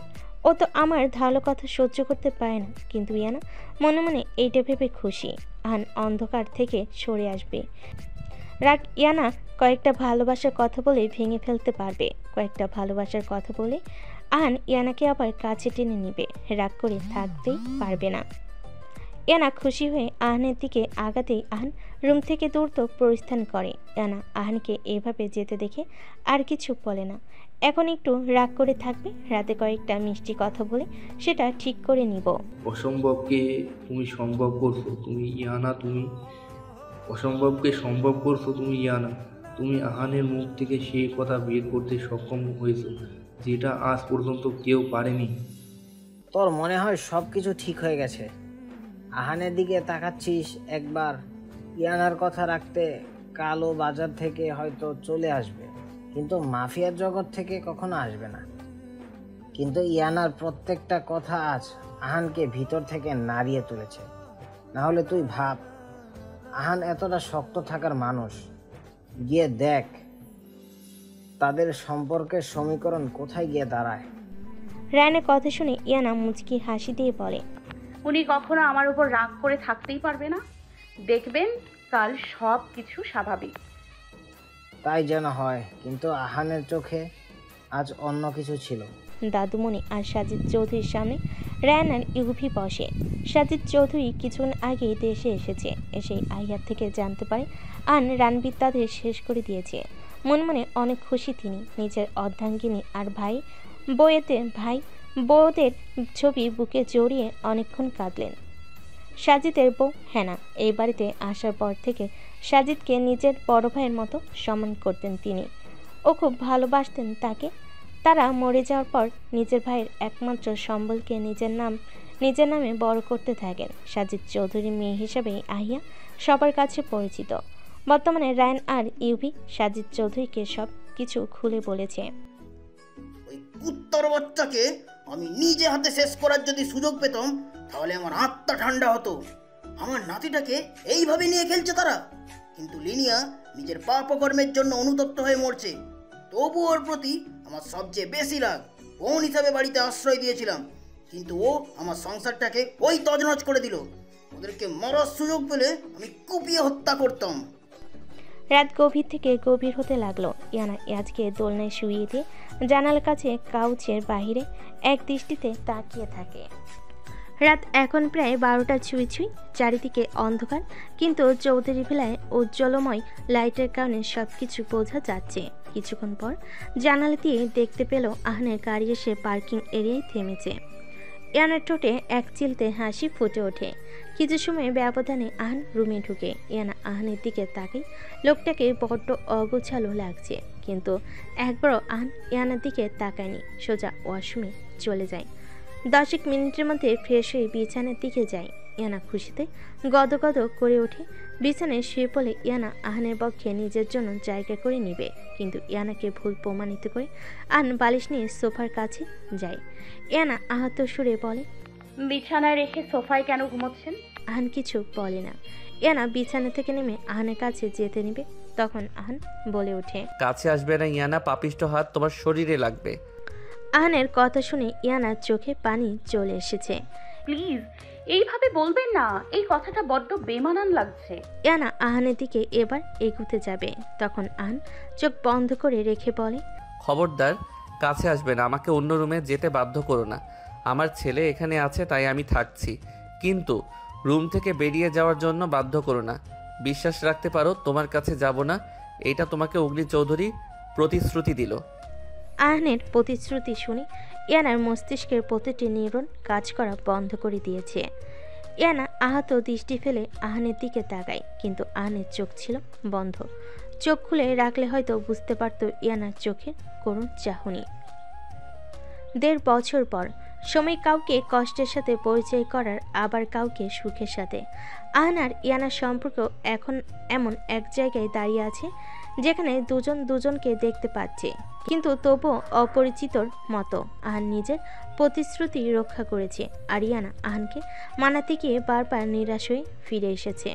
ও তো আমার ধারালো কথা সহ্য করতে পারে না, কিন্তু ইয়ানা মনে মনে এইটা ভেবে খুশি আহান অন্ধকার থেকে সরে আসবে। রাগ ইয়ানা কয়েকটা ভালোবাসার কথা বলে ভেঙে ফেলতে পারবে। কয়েকটা ভালোবাসার কথা বলে আহান ইয়ানাকে আবার কাছে টেনে নিবে, রাগ করে থাকতেই পারবে না। ইয়ানা খুশি হয়ে আহানের দিকে আগাতেই আহান রুম থেকে দ্রুত প্রস্থান করে। ইয়ানা আহানকে এভাবে যেতে দেখে আর কিছু বলে না। এখন একটু রাগ করে থাকবে, রাতে কয়েকটা মিষ্টি কথা বলে সেটা ঠিক করে নিব। অসম্ভবকে তুমি সম্ভব করছো তুমি ইয়ানা, তুমি অসম্ভবকে সম্ভব করছো তুমি ইয়ানা। তুমি আহানের মুখ থেকে সেই কথা বের করতে সক্ষম হয়েছো যেটা আজ পর্যন্ত কেউ পারেনি। তোর মনে হয় সব কিছু ঠিক হয়ে গেছে? আহানের দিকে তাকাচ্ছিস একবার, ইয়ানার কথা রাখতে কালো বাজার থেকে হয়তো চলে আসবে, কিন্তু মাফিয়ার জগৎ থেকে কখনো আসবে না। কিন্তু ইয়ানার প্রত্যেকটা কথা আজ আহানকে ভিতর থেকে নাড়িয়ে তুলেছে। না হলে তুই ভাব, আহান এতটা শক্ত থাকার মানুষ, গিয়ে দেখ তাদের সম্পর্কের সমীকরণ কোথায় গিয়ে দাঁড়ায়। রায়নের কথা শুনে ইয়ানা মুচকি হাসি দিয়ে বলে, উনি কখনো আমার উপর রাগ করে থাকতেই পারবে না। দেখবেন কাল সব কিছু স্বাভাবিক। তাই যেন হয়, কিন্তু আহানের চোখে আজ অন্য কিছু ছিল। দাদুমণি আর সাজিদ চৌধুরীর সামনে রায়ান আর ইউভি বসে। সাজিদ চৌধুরী কিছুক্ষণ আগেই দেশে এসেছে। এসেই আহিয়ার থেকে জানতে পারে রানবীর তাদের শেষ করে দিয়েছে। মনে মনে অনেক খুশি তিনি। নিজের অর্ধাঙ্গিনী আর বউদের ছবি বুকে জড়িয়ে অনেকক্ষণ কাঁদলেন। সাজিদের বউ হেনা এই বাড়িতে আসার পর থেকে সাজিদকে নিজের বড় ভাইয়ের মতো সম্মান করতেন তিনি। ও খুব ভালোবাসতেন তাকে। তারা মরে যাওয়ার পর নিজের ভাইয়ের একমাত্র সম্বলকে নিজের নামে বড় করতে থাকেন। সাজিদ চৌধুরীর মেয়ে হিসাবে আহিয়া সবার কাছে পরিচিত। বর্তমানে রায়ান আর ইউভি সাজিদ চৌধুরীকে সব কিছু খুলে বলেছে। ওই কুত্তার বাচ্চাকে আমি নিজে হাতে শেষ করার যদি সুযোগ পেতাম তাহলে আমার আত্মা ঠান্ডা হতো। আমার নাতিটাকে এইভাবে নিয়ে খেলছে তারা, কিন্তু লিনিয়া নিজের পাপ কর্মের জন্য অনুতপ্ত হয়ে মরছে। তবু ওর প্রতি আমার সবচেয়ে বেশি রাগ। বোন হিসাবে বাড়িতে আশ্রয় দিয়েছিলাম, কিন্তু ও আমার সংসারটাকে ওই তছনছ করে দিল। ওদেরকে মরার সুযোগ পেলে আমি কুপিয়ে হত্যা করতাম। রাত গভীর থেকে গভীর হতে লাগলো। ইয়ানা আজকে দোলনায় শুয়ে দিয়ে জানালার কাছে কাউচের বাহিরে এক দৃষ্টিতে তাকিয়ে থাকে। রাত এখন প্রায় 12টা ছুঁই ছুঁই। চারিদিকে অন্ধকার, কিন্তু চৌধুরী ভিলায় উজ্জ্বলময় লাইটের কারণে সব কিছু বোঝা যাচ্ছে। কিছুক্ষণ পর জানালা দিয়ে দেখতে পেল আহানের গাড়ি এসে পার্কিং এরিয়ায় থেমেছে। ইয়ানার ঠোঁটে এক চিলতে হাসি ফুটে ওঠে। কিছু সময় ব্যবধানে আহান রুমে ঢুকে। ইয়ানা আহানের দিকে তাকাই। লোকটাকে বড্ড অগোছালো লাগছে, কিন্তু একবারও আহান ইয়ানার দিকে তাকায়নি। সোজা ওয়াশরুমে চলে যায়। 10 মিনিটের মধ্যে ফ্রেশ হয়ে বিছানার দিকে যায়। ইয়ানা খুশিতে গদগদ করে ওঠে। বিছানায় শুয়ে পড়লে ইয়ানা আহানের পক্ষে নিজের জন্য জায়গা করে নিবে, কিন্তু ইয়ানাকে ভুল প্রমাণিত করে আহান বালিশ নিয়ে সোফার কাছে যায়। ইয়ানা আহত সুরে বলে, বিছানায় রেখে সোফায় কেন ঘুমোচ্ছেন? আহান কিছু বলে না। ইয়ানা বিছানা থেকে নেমে আহানের কাছে যেতে নিবে, তখন আহান বলে ওঠে, কাছে আসবে না ইয়ানা, পাপিষ্ট হাত তোমার শরীরে লাগবে। আহানের কথা শুনে ইয়ানার চোখে পানি চলে এসেছে। প্লিজ এইভাবে বলবেন না, এই কথাটা বড্ড বেমানান লাগছে। ইয়ানা আহানের দিকে এবার এগুতে যাবে, তখন আহান চোখ বন্ধ করে রেখে বলে, খবরদার কাছে আসবে না, আমাকে অন্য রুমে যেতে বাধ্য করো না। আমার ছেলে এখানে আছে তাই আমি থাকছি, কিন্তু রুম থেকে বেরিয়ে যাওয়ার জন্য বাধ্য করো না। বিশ্বাস রাখতে পারো তোমার কাছে যাব না, এটা তোমাকে অগ্নি চৌধুরী প্রতিশ্রুতি দিল। আহানের প্রতিশ্রুতি শুনে ইয়ানার মস্তিষ্কের প্রতিটি নিউরন কাজ করা বন্ধ করে দিয়েছে। ইয়ানা আহত দৃষ্টি ফেলে আহানের দিকে তাকায়, কিন্তু আহানের চোখ ছিল বন্ধ। চোখ খুলে রাখলে হয়তো বুঝতে পারত ইয়ানার চোখের করুণ চাহনি। 1.5 বছর পর সময় কাউকে কষ্টের সাথে পরিচয় করার, আবার কাউকে সুখের সাথে। আহান আর ইয়ানার সম্পর্ক এখন এমন এক জায়গায় দাঁড়িয়ে আছে যেখানে দুজন দুজনকে দেখতে পাচ্ছে, কিন্তু তবুও অপরিচিতর মতো। আহান নিজের প্রতিশ্রুতি রক্ষা করেছে, আর ইয়ানা আহানকে মানাতে গিয়ে বারবার নিরাশ হয়ে ফিরে এসেছে।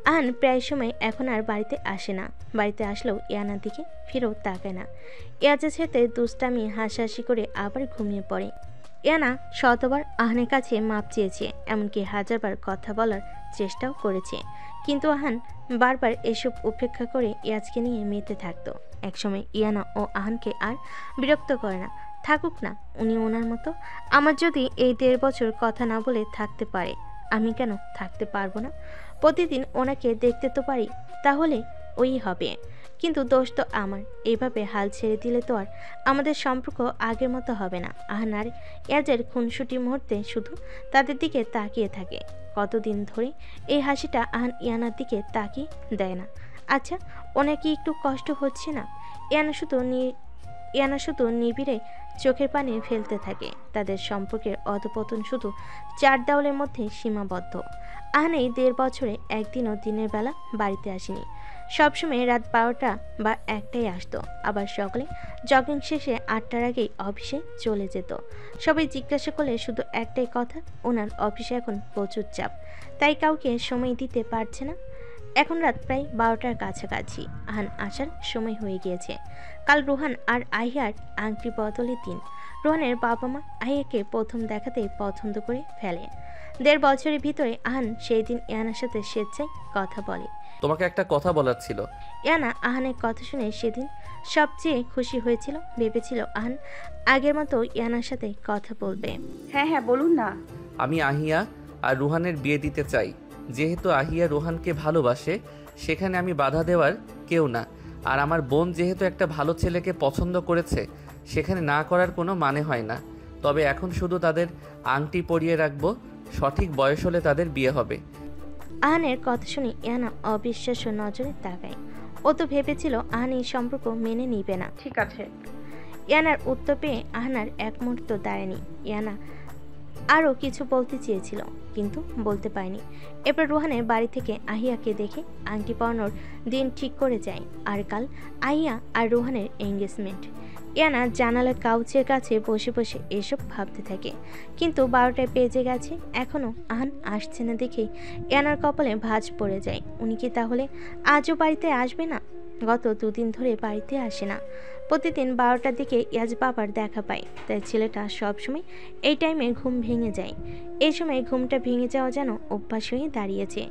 আহান প্রায় সময় এখন আর বাড়িতে আসে না। বাড়িতে আসলেও ইয়ানার দিকে ফিরেও তাকায় না। ইয়াজের সাথে দুষ্টামি হাসাহাসি করে আবার ঘুমিয়ে পড়ে। ইয়ানা শতবার আহানের কাছে মাপ চেয়েছে, এমনকি হাজারবার কথা বলার চেষ্টাও করেছে, কিন্তু আহান বারবার এসব উপেক্ষা করে ইয়াজকে নিয়ে মেতে থাকতো। একসময় ইয়ানা ও আহানকে আর বিরক্ত করে না। থাকুক না, উনি ওনার মতো। আমার যদি এই 1.5 বছর কথা না বলে থাকতে পারে, আমি কেন থাকতে পারবো না? প্রতিদিন ওনাকে দেখতে তো পারি, তাহলে ওই হবে। কিন্তু দোষ তো আমার। এইভাবে হাল ছেড়ে দিলে তো আর আমাদের সম্পর্ক আগের মতো হবে না। আহান আর ইয়াজের খুনসুটি মুহূর্তে শুধু তাদের দিকে তাকিয়ে থাকে। কতদিন ধরে এই হাসিটা আহান ইয়ানার দিকে তাকিয়ে দেয় না। আচ্ছা, ওনার কি একটু কষ্ট হচ্ছে না? ইয়ানা শুধু নিবিড়ে চোখের পানি ফেলতে থাকে। তাদের সম্পর্কের অধপতন শুধু 4 দেওয়ালের মধ্যে সীমাবদ্ধ। আহান এই 1.5 বছরে একদিনও দিনের বেলা বাড়িতে আসেনি। সবসময় রাত 12টা বা 1টায় আসতো, আবার সকালে জগিং শেষে 8টার আগেই অফিসে চলে যেত। সবাই জিজ্ঞাসা করলে শুধু একটাই কথা, ওনার অফিসে এখন প্রচুর চাপ, তাই কাউকে সময় দিতে পারছে না। এখন রাত প্রায় 12টার কাছাকাছি। আহান আসার সময় হয়ে গিয়েছে। কাল রোহান আর আহিয়ার আংটি বদলের দিন। রোহানের বাবা মা আহিয়াকে প্রথম দেখাতেই পছন্দ করে ফেলে। 1.5 বছরের ভিতরে আহান সেই দিন ইয়ানার সাথে স্বেচ্ছায় কথা বলে। তোমাকে একটা কথা বলার ছিল। ইয়ানা আহানের কথা শুনে সেদিন সবচেয়ে খুশি হয়েছিল। ভেবেছিল আহান আগের মতো ইয়ানার সাথে কথা বলবে। হ্যাঁ হ্যাঁ বলুন না। আমি আহিয়া আর রুহানের বিয়ে দিতে চাই। যেহেতু আহিয়া রুহানকে ভালোবাসে, সেখানে আমি বাধা দেওয়ার কেউ না। আর আমার বোন যেহেতু একটা ভালো ছেলেকে পছন্দ করেছে, সেখানে না করার কোনো মানে হয় না। তবে এখন শুধু তাদের আংটি পরিয়ে রাখবো, সঠিক বয়স হলে তাদের বিয়ে হবে। আহানের কথা শুনে ইয়ানা অবিশ্বাস্য নজরে তাকায়। ও তো ভেবেছিল আহান এই সম্পর্ক মেনে নিবে না। ঠিক আছে। ইয়ানার উত্তর পেয়ে আহানার এক মুহূর্ত দাঁড়ায়নি। ইয়ানা আরও কিছু বলতে চেয়েছিল, কিন্তু বলতে পারেনি। এরপর রুহানের বাড়ি থেকে আহিয়াকে দেখে আংটি পরানোর দিন ঠিক করে যায়। আর কাল আহিয়া আর রুহানের এঙ্গেজমেন্ট। ইয়ানা জানালার কাউচের কাছে বসে বসে এসব ভাবতে থাকে। কিন্তু 12টায় বেজে গেছে, এখনও আহান আসছে না দেখে ইয়ানার কপালে ভাঁজ পড়ে যায়। উনি কি তাহলে আজও বাড়িতে আসবে না? গত 2 দিন ধরে বাড়িতে আসে না। প্রতিদিন 12টার দিকে ইয়াজ বাবার দেখা পায়। তাই ছেলেটা সবসময় এই টাইমে ঘুম ভেঙে যায়। এই সময় ঘুমটা ভেঙে যাওয়া যেন অভ্যাস হয়ে দাঁড়িয়েছে।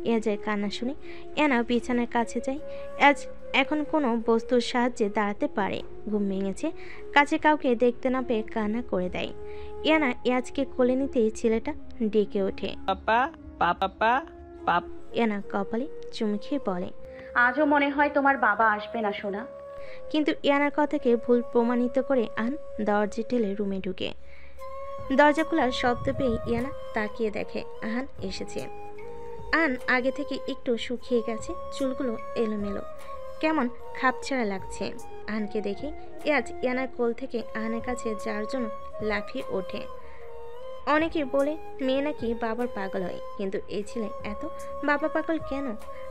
ইয়াজের কান্না শুনে ইয়ানা বিছানার কাছে যায়। ইয়াজ এখন কোনো বস্তুর সাহায্যে দাঁড়াতে পারে। ঘুম ভেঙেছে, কাছে কাউকে দেখতে না পেয়ে কান্না করে দেয়। ইয়ানা ইয়াজকে কোলে নিতেই ছেলেটা ডেকে ওঠে, পাপা পাপা পাপ। ইয়ানা কপালে চুমু খেয়ে বলে, আজও মনে হয় তোমার বাবা আসবে না সোনা। কিন্তু ইয়ানার কথাকে ভুল প্রমাণিত করে আহান দরজা ঠেলে রুমে ঢুকে। দরজা খোলার শব্দ পেয়ে ইয়ানা তাকিয়ে দেখে আহান এসেছে। আহান আগে থেকে একটু শুকিয়ে গেছে, চুলগুলো এলোমেলো, কেমন খাপছাড়া লাগছে। আহানকে দেখে ইয়াজ ইয়ানার কোল থেকে আহানের কাছে যাওয়ার জন্য লাফিয়ে ওঠে। অনেকে বলে মেয়ে নাকি বাবার পাগল হয়, কিন্তু এই ছেলে এত বাবা পাগল কেন?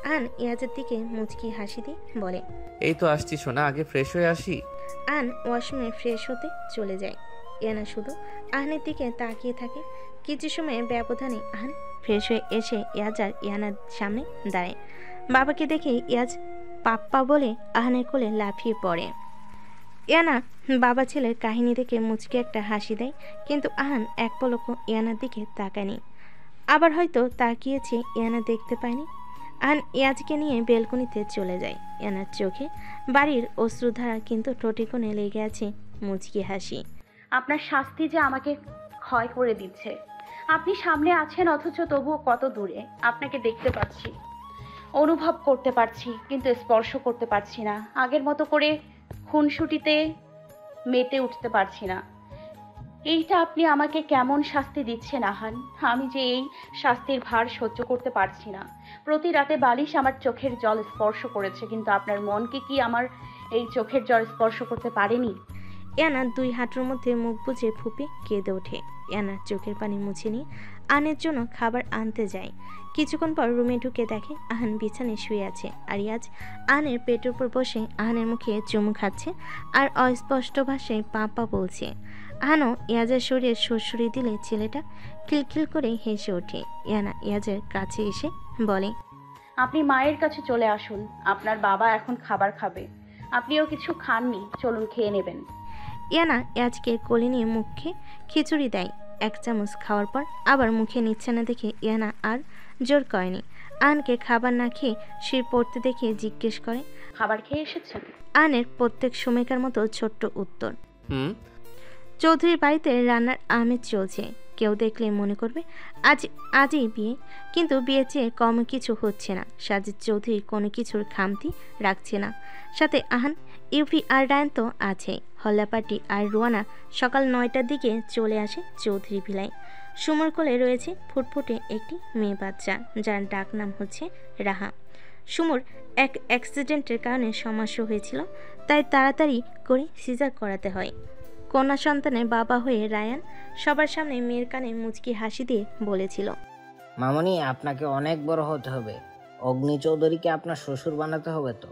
আহান ইয়াজের দিকে মুচকি হাসি দিয়ে বলে, এই তো আসছি সোনা, আগে ফ্রেশ হয়ে আসি। আহান ওয়াশরুমে ফ্রেশ হতে চলে যায়। ইয়ানা শুধু আহানের দিকে তাকিয়ে থাকে। কিছু সময়ের ব্যবধানে আহান ফ্রেশ হয়ে এসে ইয়াজ আর ইয়ানার সামনে দাঁড়ায়। বাবাকে দেখে ইয়াজ পাপ্পা বলে আহানের কোলে লাফিয়ে পড়ে। ইয়ানা বাবা ছেলের কাহিনী দেখে মুচকে একটা হাসি দেয়, কিন্তু আহান এক পলকও ইয়ানার দিকে তাকায়নি। আবার হয়তো তাকিয়েছে, ইয়ানা দেখতে পায়নি। আহান ইয়াজকে নিয়ে বেলকনিতে চলে যায়। ইয়ানার চোখে বাড়ির অশ্রুধারা, কিন্তু ঠোঁটে কোণে লেগে আছে মুচকি হাসি। আপনার শাস্তি যে আমাকে ক্ষয় করে দিচ্ছে। আপনি সামনে আছেন অথচ তবুও কত দূরে। আপনাকে দেখতে পাচ্ছি, অনুভব করতে পারছি, কিন্তু স্পর্শ করতে পারছি না। আগের মতো করে খুনসুটিতে মেতে উঠতে পারছি না। এইটা আপনি আমাকে কেমন শাস্তি দিচ্ছেন আহান? আমি যে এই শাস্তির ভার সহ্য করতে পারছি না। প্রতি রাতে বালিশ আমার চোখের জল স্পর্শ করেছে, কিন্তু আপনার মনকে কি আমার এই চোখের জল স্পর্শ করতে পারেনি? ইয়ানা 2 হাঁটুর মধ্যে মুখ বুজে ফুপে কেঁদে ওঠে। ইয়ানা চোখের পানি মুছে নিয়ে আহানের জন্য খাবার আনতে যায়। কিছুক্ষণ পর রুমে ঢুকে দেখে আহান বিছানায় শুয়ে আছে, আর ইয়াজ আহানের পেটের উপর বসে আহানের মুখে চুমু খাচ্ছে আর অস্পষ্ট ভাষায় পাপা বলছে। আহানও ইয়াজের শরীরে সুরসুরি দিলে ছেলেটা খিলখিল করে হেসে ওঠে। ইয়ানা ইয়াজের কাছে এসে বলে, আপনি মায়ের কাছে চলে আসুন, আপনার বাবা এখন খাবার খাবে। আপনিও কিছু খাননি, চলুন খেয়ে নেবেন। ইয়ানা ইয়াজকে কোলে নিয়ে মুখে খিচুড়ি দেয়। 1 চামচ খাওয়ার পর আবার মুখে নিচ্ছে না দেখে ইয়ানা আর জোর করেনি। আহানকে খাবার না খেয়ে শুয়ে পড়তে দেখে জিজ্ঞেস করে, খাবার খেয়ে এসেছেন? আহানের প্রত্যেক সময়কার মতো ছোট্ট উত্তর। চৌধুরীর বাড়িতে রান্নার আমেজ চলছে। কেউ দেখলে মনে করবে আজই বিয়ে, কিন্তু বিয়ে চেয়ে কম কিছু হচ্ছে না। সাজিদ চৌধুরী কোনো কিছুর খামতি রাখছে না। সাথে আহান, ইউভি আর রায়ন তো আছে। হল্লাপাটি আর রুয়ানা সকাল 9টার দিকে চলে আসে চৌধুরী ভিলায়। সুমর কোলে রয়েছে ফুটফুটে একটি মেয়ে বাচ্চা, যার ডাক নাম হচ্ছে রাহা। সুমর এক অ্যাক্সিডেন্টের কারণে সমস্যা হয়েছিল, তাই তাড়াতাড়ি করে সিজার করাতে হয়। কন্যা সন্তানের বাবা হয়ে রায়ান সবার সামনে মেয়ের কানে মুচকি হাসি দিয়ে বলেছিল, মামনি, আপনাকে অনেক বড় হতে হবে। অগ্নি চৌধুরীকে আপনার শ্বশুর বানাতে হবে তো।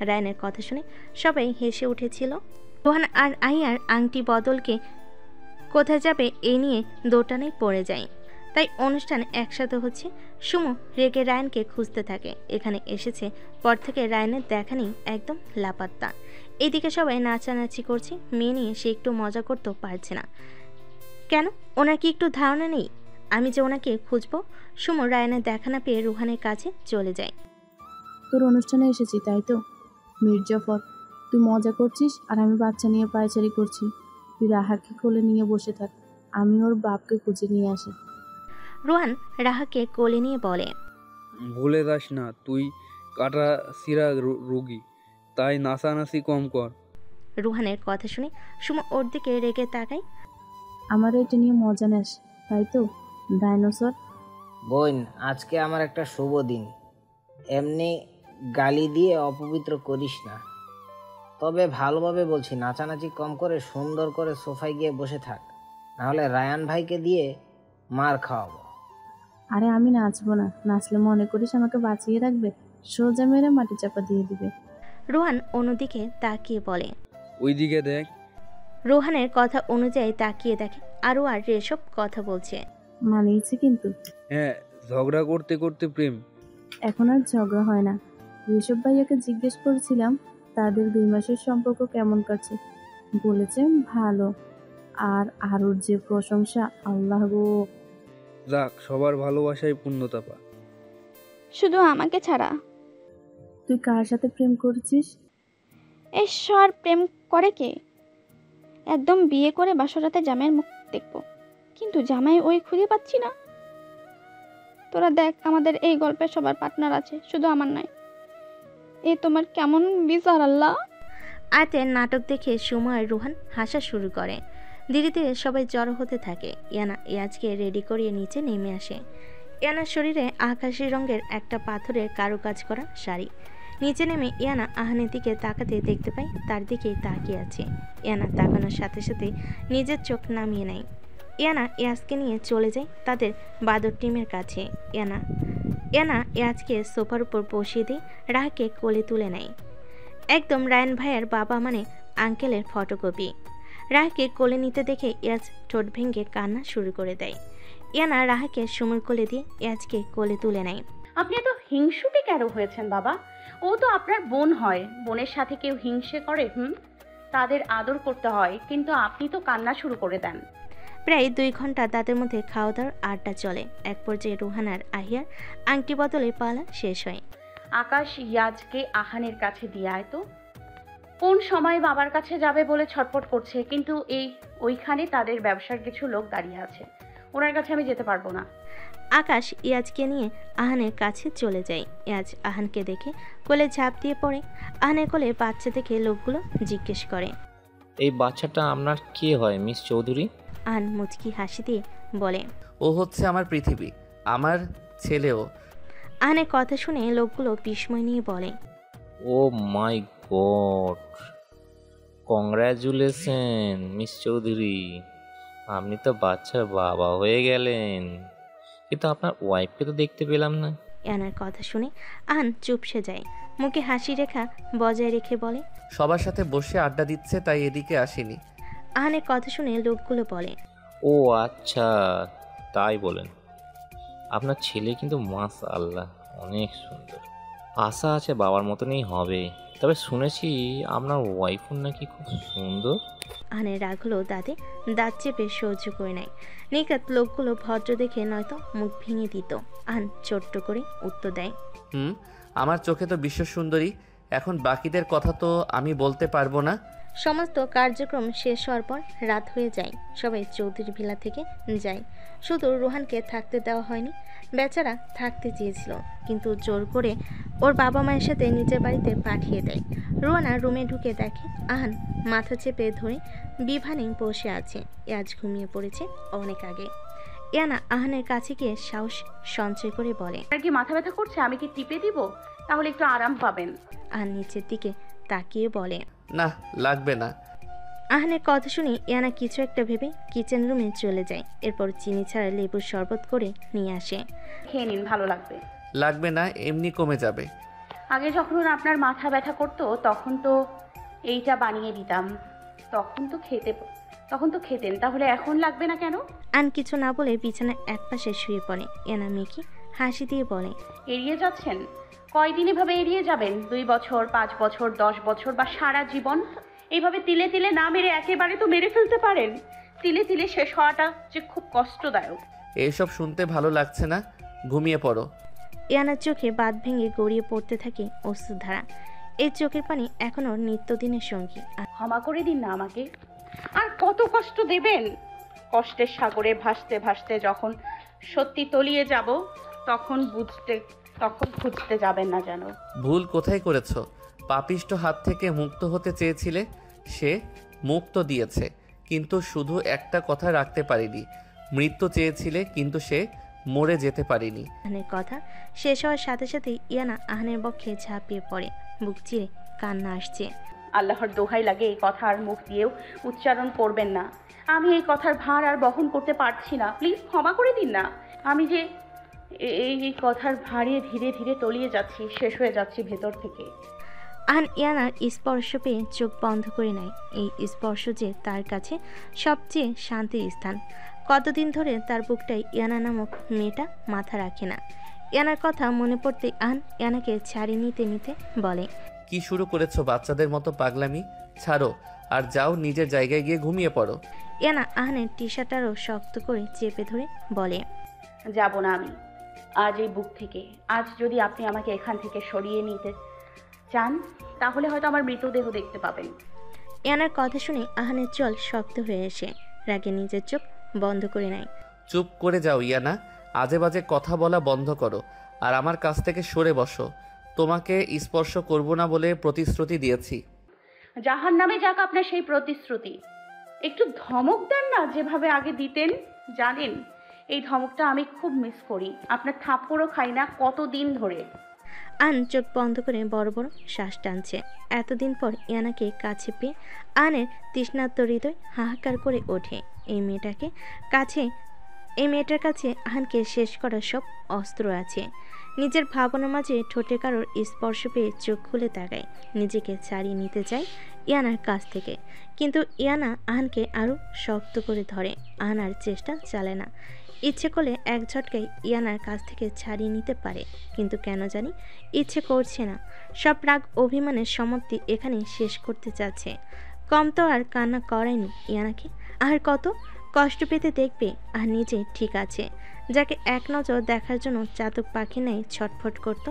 রায়ানের কথা শুনে সবাই হেসে উঠেছিল। রোহান আর আহিয়ার আংটি বদলকে কোথায় যাবে এই নিয়ে দোটানায় পড়ে যায়। তাই অনুষ্ঠান একসাথে হচ্ছে। সুমু রেগে রায়ানকে খুঁজতে থাকে। এখানে এসেছে পর থেকে রায়ানের দেখা নেই, একদম লাপাত্তা। এদিকে সবাই নাচানাচি করছে। মেয়ে নিয়ে সে একটু মজা করতেও পারছে না। কেন, ওনার কি একটু ধারণা নেই? আমি যে ওনাকে খুঁজবো। সুমো রায়ানের দেখা না পেয়ে রুহানের কাছে চলে যায়। তোর অনুষ্ঠানে এসেছি তাই তো? মির্জাফর, তুই মজা করছিস আর আমি বাচ্চা নিয়ে পায়চারি করছি। তুই রাহাকে কোলে নিয়ে বসে থাক, আমি ওর বাপকে খুঁজে নিয়ে আসি। রুহান রাহাকে কোলে নিয়ে বলে, ভুলে যাস না তুই কাটা সিরা রুগী, তাই নাচানাচি কম কর। রুহানের কথা শুনে সুমো ওর দিকে রেগে তাকায়। আমার এটা নিয়ে মজা নেস তাই তো ডাইনোসর? বোন, আজকে আমার একটা শুভ দিন, এমনি গালি দিয়ে অপবিত্র করিস না। তবে ভালোভাবে বলছি, নাচানাচি কম করে সুন্দর করে সোফায় গিয়ে বসে থাক, নাহলে রায়ান ভাইকে দিয়ে মার খাওয়াবো। আরে আমি নাচবো না, নাচলে মনে করিস আমাকে বাঁচিয়ে রাখবে? সোজা মেরে মাটি চাপা দিয়ে দিবে। রুহান অন্যদিকে তাকিয়ে বলে। ওইদিকে দেখ। রুহানের কথা অনুযায়ী তাকিয়ে দেখে আরও আর এসব কথা বলছে। মানিয়েছে কিন্তু। হ্যাঁ, ঝগড়া করতে করতে প্রেম। এখন আর ঝগড়া হয় না। ঋষভ ভাইয়াকে জিজ্ঞেস করেছিলাম তাদের 2 মাসের সম্পর্ক কেমন কাটছে, বলেছে ভালো। আর আরুর যে প্রশংসা, আল্লাহ গো। যাক, সবার ভালোবাসায় পূর্ণতা পা। শুধু আমাকে ছাড়া। তুই কার সাথে প্রেম করছিস? ঈশ্বর, প্রেম করে কে? একদম বিয়ে করে বাসরাতে জামাইয়ের মুখ দেখবো, কিন্তু জামাই ওই খুঁজে পাচ্ছি না। তোরা দেখ, আমাদের এই গল্পে সবার পার্টনার আছে, শুধু আমার নয়। এ তোমার কেমন বিচার আল্লাহ? আয়াতের নাটক দেখে সুমো আর রুহান হাসা শুরু করে। ধীরে ধীরে সবাই জড়ো হতে থাকে। ইয়ানা ইয়াজকে রেডি করিয়ে নিচে নেমে আসে। ইয়ানার শরীরে আকাশি রঙের একটা পাথরের কারুকাজ করা শাড়ি। নিচে নেমে ইয়ানা আহানের দিকে তাকাতে দেখতে পায় তার দিকেই তাকিয়ে আছে। ইয়ানা তাকানোর সাথে সাথে নিজের চোখ নামিয়ে নেয়। ইয়ানা ইয়াজকে নিয়ে চলে যায় তাদের বাদর টিমের কাছে। ইয়ানা ইয়াজকে সোফার উপর বসিয়ে দিয়ে রাহাকে কোলে তুলে নেয়। একদম রায়ান ভাইয়ের বাবা মানে আঙ্কেলের ফটোকপি। রাহাকে কোলে নিতে দেখে ইয়াজ ঠোঁট ভেঙে কান্না শুরু করে দেয়। ইয়ানা রাহাকে সুমোর কোলে দিয়ে ইয়াজকে কোলে তুলে নেয়। আপনি এত হিংসুটে কেন হয়েছেন বাবা? ও তো আপনার বোন হয়, বোনের সাথে কেউ হিংসে করে? তাদের আদর করতে হয়, কিন্তু আপনি তো কান্না শুরু করে দেন। প্রায় 2 ঘন্টা তাদের মধ্যে খাওয়া দাওয়ার আড্ডা চলে। এক পর্যায়ে রুহান আর আহিয়ার আংটি বদলে পালা শেষ হয়। আকাশ ইয়াজকে আহানের কাছে দিয়ে আয় তো। কোন সময় বাবার কাছে যাবে বলে ছটফট করছে, কিন্তু ওইখানে তাদের ব্যবসার কিছু লোক দাঁড়িয়ে আছে, ওনার কাছে আমি যেতে পারবো না। আকাশ ইয়াজকে নিয়ে আহানের কাছে চলে যায়। ইয়াজ আহানকে দেখে কোলে ঝাঁপ দিয়ে পড়ে। আহানের কোলে বাচ্চা দেখে লোকগুলো জিজ্ঞেস করে, এই বাচ্চাটা আপনার কে হয় মিস চৌধুরী? আহান মুচকি হাসি দিয়ে বলে, ও হচ্ছে আমার পৃথিবী, আমার ছেলেও। আহানের কথা শুনে লোকগুলো বিস্ময় নিয়ে বলে, ও মাই গড, কংগ্রাচুলেশন মিস চৌধুরী, আপনি তো বাচ্চার বাবা হয়ে গেলেন। কিন্তু আপনার ওয়াইফকে তো দেখতে পেলাম না। ইয়ানার কথা শুনে আহান চুপসে যায়। মুখে হাসি রেখা বজায় রেখে বলে, সবার সাথে বসে আড্ডা দিচ্ছে তাই এদিকে আসেনি। আহানের কথা শুনে লোকগুলো বলে, ও আচ্ছা, তাই বলেন। আপনার ছেলে কিন্তু মাশাআল্লাহ অনেক সুন্দর, আশা আছে বাবার মতনই হবে। তবে শুনেছি আপনার ওয়াইফও নাকি খুব সুন্দর। আহানের রাগ হলো দাঁতে দাঁত চেপে সহ্য করে নেয়। নিকাত লোকগুলো ভদ্র দেখে নয়তো মুখ ভেঙে দিত। আহান ছোট্ট করে উত্তর দেয়, আমার চোখে তো বিশ্ব সুন্দরী। এখন বাকিদের কথা তো আমি বলতে পারবো না। সমস্ত কার্যক্রম শেষ হওয়ার পর রাত হয়ে যায়। সবাই চৌধুরী ভিলা থেকে যায়। শুধু রোহানকে থাকতে দেওয়া হয়নি। বেচারা থাকতে চেয়েছিল, কিন্তু জোর করে ওর বাবা মায়ের সাথে নিজের বাড়িতে পাঠিয়ে দেয়। রোহানা রুমে ঢুকে দেখে আহান মাথা চেপে ধরে বিভানে বসে আছে। ইয়াজ ঘুমিয়ে পড়েছে অনেক আগে। ইয়ানা আহানের কাছে গিয়ে সাহস সঞ্চয় করে বলে, আর কি মাথা ব্যথা করছে? আমি কি টিপে দিব? তাহলে একটু আরাম পাবেন। আহান নিচের দিকে তাকিয়ে বলে, না, লাগবে না। আহানের কথা শুনে ইয়ানা কিছু একটা ভেবে কিচেন রুমে চলে যায়। এরপর চিনি ছাড়া লেবুর শরবত করে নিয়ে আসে। খেয়ে নিন, ভালো লাগবে। লাগবে না, এমনি কমে যাবে। আগে যখন আপনার মাথা ব্যথা করতো তখন তো এইটা বানিয়ে দিতাম, তখন তো খেতেন, তাহলে এখন লাগবে না কেন? আন কিছু না বলে বিছানার একপাশে শুয়ে পড়ে। ইয়ানা মেয়েকে হাসি দিয়ে বলে, এড়িয়ে যাচ্ছেন? কয়দিন এভাবে এড়িয়ে যাবেন? 2 বছর, 5 বছর, 10 বছর বা সারা জীবন? এইভাবে তিলে তিলে না মেরে একেবারে তো মেরে ফেলতে পারেন। তিলে তিলে শেষ হওয়াটা যে খুব কষ্টদায়ক। এসব শুনতে ভালো লাগছে না, ঘুমিয়ে পড়ো। ইয়ানার চোখে বাঁধ ভেঙে গড়িয়ে পড়তে থাকে অশ্রুধারা। এই চোখের পানি এখনো নিত্যদিনের সঙ্গী। ক্ষমা করে দিন না আমাকে। আর কত কষ্ট দেবেন? কষ্টের সাগরে ভাসতে ভাসতে যখন সত্যি তলিয়ে যাব তখন খুঁজতে যাবেন না যেন। ভুল কোথায় করেছ? পাপিষ্ঠ হাত থেকে মুক্ত হতে চেয়েছিলে, সে মুক্ত দিয়েছে, কিন্তু শুধু একটা কথা রাখতে পারিনি। মৃত্যু চেয়েছিলে, কিন্তু সে মরে যেতে পারিনি। আহানের কথা শেষ হওয়ার সাথে সাথে ইয়ানা আহানের বক্ষে ঝাঁপিয়ে পড়ে। বুক চিরে কান্না আসছে। আল্লাহর দোহাই লাগে এই কথা আর মুখ দিয়েও উচ্চারণ করবেন না। আমি এই কথার ভার আর বহন করতে পারছি না, প্লিজ ক্ষমা করে দিন না। আমি যে এই কথার ভারে ধীরে ধীরে তলিয়ে যাচ্ছি, শেষ হয়ে যাচ্ছি ভেতর থেকে। আহান ইয়ানার স্পর্শ পেয়ে চোখ বন্ধ করে নেয়। এই স্পর্শ যে তার কাছে সবচেয়ে শান্তির স্থান। কতদিন ধরে তার বুকটাই ইয়ানা নামক মেয়েটা মাথা রাখে না। ইয়ানার কথা মনে পড়তে আহান ইয়ানাকে ছাড়িয়ে নিতে নিতে বলে, কি শুরু করেছো বাচ্চাদের মতো পাগলামি? ছাড়ো আর যাও নিজের জায়গায় গিয়ে ঘুমিয়ে পড়ো। ইয়ানা আহানের টি শার্ট আরও শক্ত করে চেপে ধরে বলে, যাব না আমি আজ এই বুক থেকে। আজ যদি আপনি আমাকে এখান থেকে সরিয়ে নিতে চান তাহলে হয়তো আমার মৃতদেহ দেখতে পাবেন। ইয়ানার কথা শুনে আহানের চল শক্ত হয়ে এসে রাগে নিজের চোখ বন্ধ করে নেয়। চুপ করে যাও ইয়ানা, আজে বাজে কথা বলা বন্ধ করো আর আমার কাছ থেকে সরে বসো। তোমাকে স্পর্শ করব না বলে প্রতিশ্রুতি দিয়েছি। জাহান্নামে যাক আপনার সেই প্রতিশ্রুতি। একটু ধমক দেন না যেভাবে আগে দিতেন। জানেন এই ধমকটা আমি খুব মিস করি। আপনার থাপ্পড়ও খাই না কতদিন ধরে। আন চোখ বন্ধ করে বড় বড় শ্বাস টানছে। এতদিন পর ইয়ানাকে কাছে পেয়ে আনের তৃষ্ণার্ত হৃদয় হাহাকার করে ওঠে। এই মেয়েটার কাছে আহানকে শেষ করার সব অস্ত্র আছে। নিজের ভাবনার মাঝে ঠোঁটে কারোর স্পর্শ পেয়ে চোখ খুলে তাকায়। নিজেকে ছাড়িয়ে নিতে চায় ইয়ানার কাছ থেকে, কিন্তু ইয়ানা আহানকে আরও শক্ত করে ধরে। আহান আর চেষ্টা চালে না। ইচ্ছে করলে এক ঝটকায় ইয়ানার কাছ থেকে ছাড়িয়ে নিতে পারে, কিন্তু কেন জানি ইচ্ছে করছে না। সব রাগ অভিমানের সমাপ্তি এখানে শেষ করতে চাচ্ছে। কম তো আর কান্না করায়নি ইয়ানাকে। আর কত কষ্ট পেতে দেখবে। আর নিজে ঠিক আছে, যাকে এক নজর দেখার জন্য চাতক পাখি নাই ছটফট করত,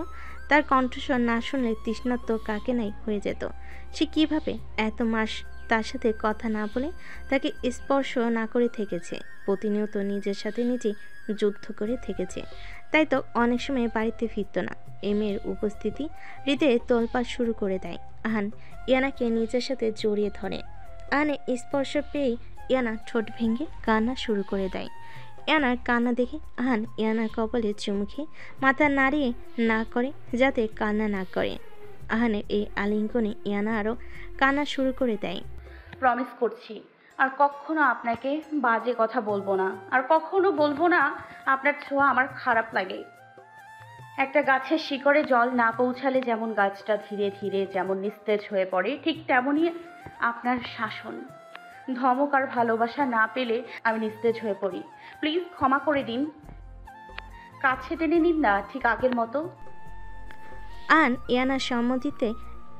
তার কণ্ঠস্বর না শুনলে তৃষ্ণার্ত কাকে নাই হয়ে যেত। সে কিভাবে এত মাস তার সাথে কথা না বলে, তাকে স্পর্শ না করে থেকেছে। প্রতিনিয়ত নিজের সাথে নিজে যুদ্ধ করে থেকেছে। তাই তো অনেক সময় বাড়িতে ফিরত না। এই মেয়ের উপস্থিতি হৃদয়ে তোলপাড় শুরু করে দেয়। আহান ইয়ানাকে নিজের সাথে জড়িয়ে ধরে। আহানে স্পর্শ পেয়ে ইয়ানা ঠোঁট ভেঙে কান্না শুরু করে দেয়। ইয়ানার কান্না দেখে আহান ইয়ানার কপালে চুমু খেয়ে মাথা নাড়িয়ে না করে যাতে কান্না না করে। আহানের এই আলিঙ্গনে ইয়ানা আরও কান্না শুরু করে দেয়। প্রমিস করছি আর কখনো আপনাকে বাজে কথা বলবো না, আর কখনো বলবো না আপনার ছোঁয়া আমার খারাপ লাগে। একটা গাছের শিকড়ে জল না পৌঁছালে যেমন গাছটা ধীরে ধীরে যেমন নিস্তেজ হয়ে পড়ে, ঠিক তেমনই আপনার শাসন, ধমক আর ভালোবাসা না পেলে আমি নিস্তেজ হয়ে পড়ি। প্লিজ ক্ষমা করে দিন, কাছে টেনে নিন না ঠিক আগের মতো। আন ইয়ানার সম্মতিতে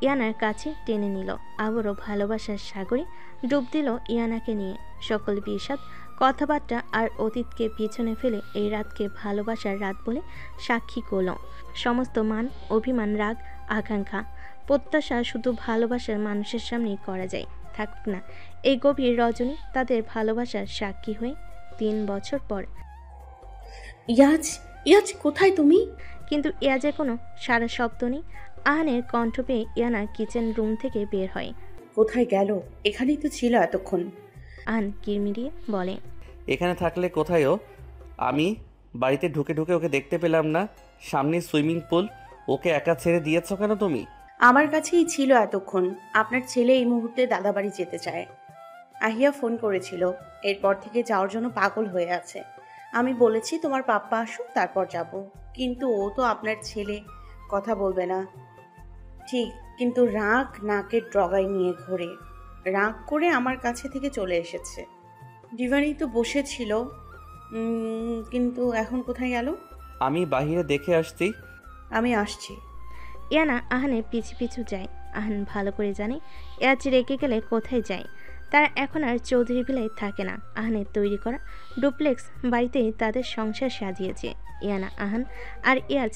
ইয়ানার কাছে টেনে নিল। আবারও ভালোবাসার সাগরে ডুব দিল ইয়ানাকে নিয়ে। সকল বিষাদ কথাবার্তা আর অতীতকে পিছনে ফেলে এই রাতকে ভালোবাসার রাত বলে সাক্ষী করল। সমস্ত মান অভিমান রাগ আকাঙ্ক্ষা প্রত্যাশা শুধু ভালোবাসার মানুষের সামনেই করা যায়। থাকুক না এই গভীর রজনী তাদের ভালোবাসার সাক্ষী হয়ে 3 বছর পর। ইয়াজ কোথায় তুমি? কিন্তু ইয়াজের কোনো সারা শব্দ নেই। আহানের কণ্ঠ পেয়ে ইয়ানা কিচেন রুম থেকে বের হয়। কোথায় গেল? এখানেই তো ছিল এতক্ষণ। আহান কিরমিরিয়ে বলে, এখানে থাকলে কোথায় ও? আমি বাড়িতে ঢুকে ঢুকে ওকে দেখতে পেলাম না। সামনে সুইমিং পুল, ওকে একা ছেড়ে দিয়েছো কেন তুমি? আমার কাছেই ছিল এতক্ষণ। আপনার ছেলে এই মুহূর্তে দাদাবাড়ি যেতে চায়। আহিয়া ফোন করেছিল, এরপর থেকে যাওয়ার জন্য পাগল হয়ে আছে। আমি বলেছি তোমার পাপ্পা আসুক তারপর যাব, কিন্তু ও তো আপনার ছেলে, কথা বলবে না। ঠিক, কিন্তু রাগ নাকের ডগায় নিয়ে ঘোরে। রাগ করে আমার কাছে থেকে চলে এসেছে। ডিভানি তো বসেছিল, কিন্তু এখন কোথায় গেল? আমি বাহিরে দেখে আসছি। আমি আসছি। ইয়ানা আহানের পিছু পিছু যায়। আহান ভালো করে জানে ইয়াজ রেগে গেলে কোথায় যায়। তারা এখন আর চৌধুরী ভিলায় থাকে না। আহানের তৈরি করা ডুপ্লেক্স বাড়িতেই তাদের সংসার সাজিয়েছে ইয়ানা, আহান আর ইয়াজ,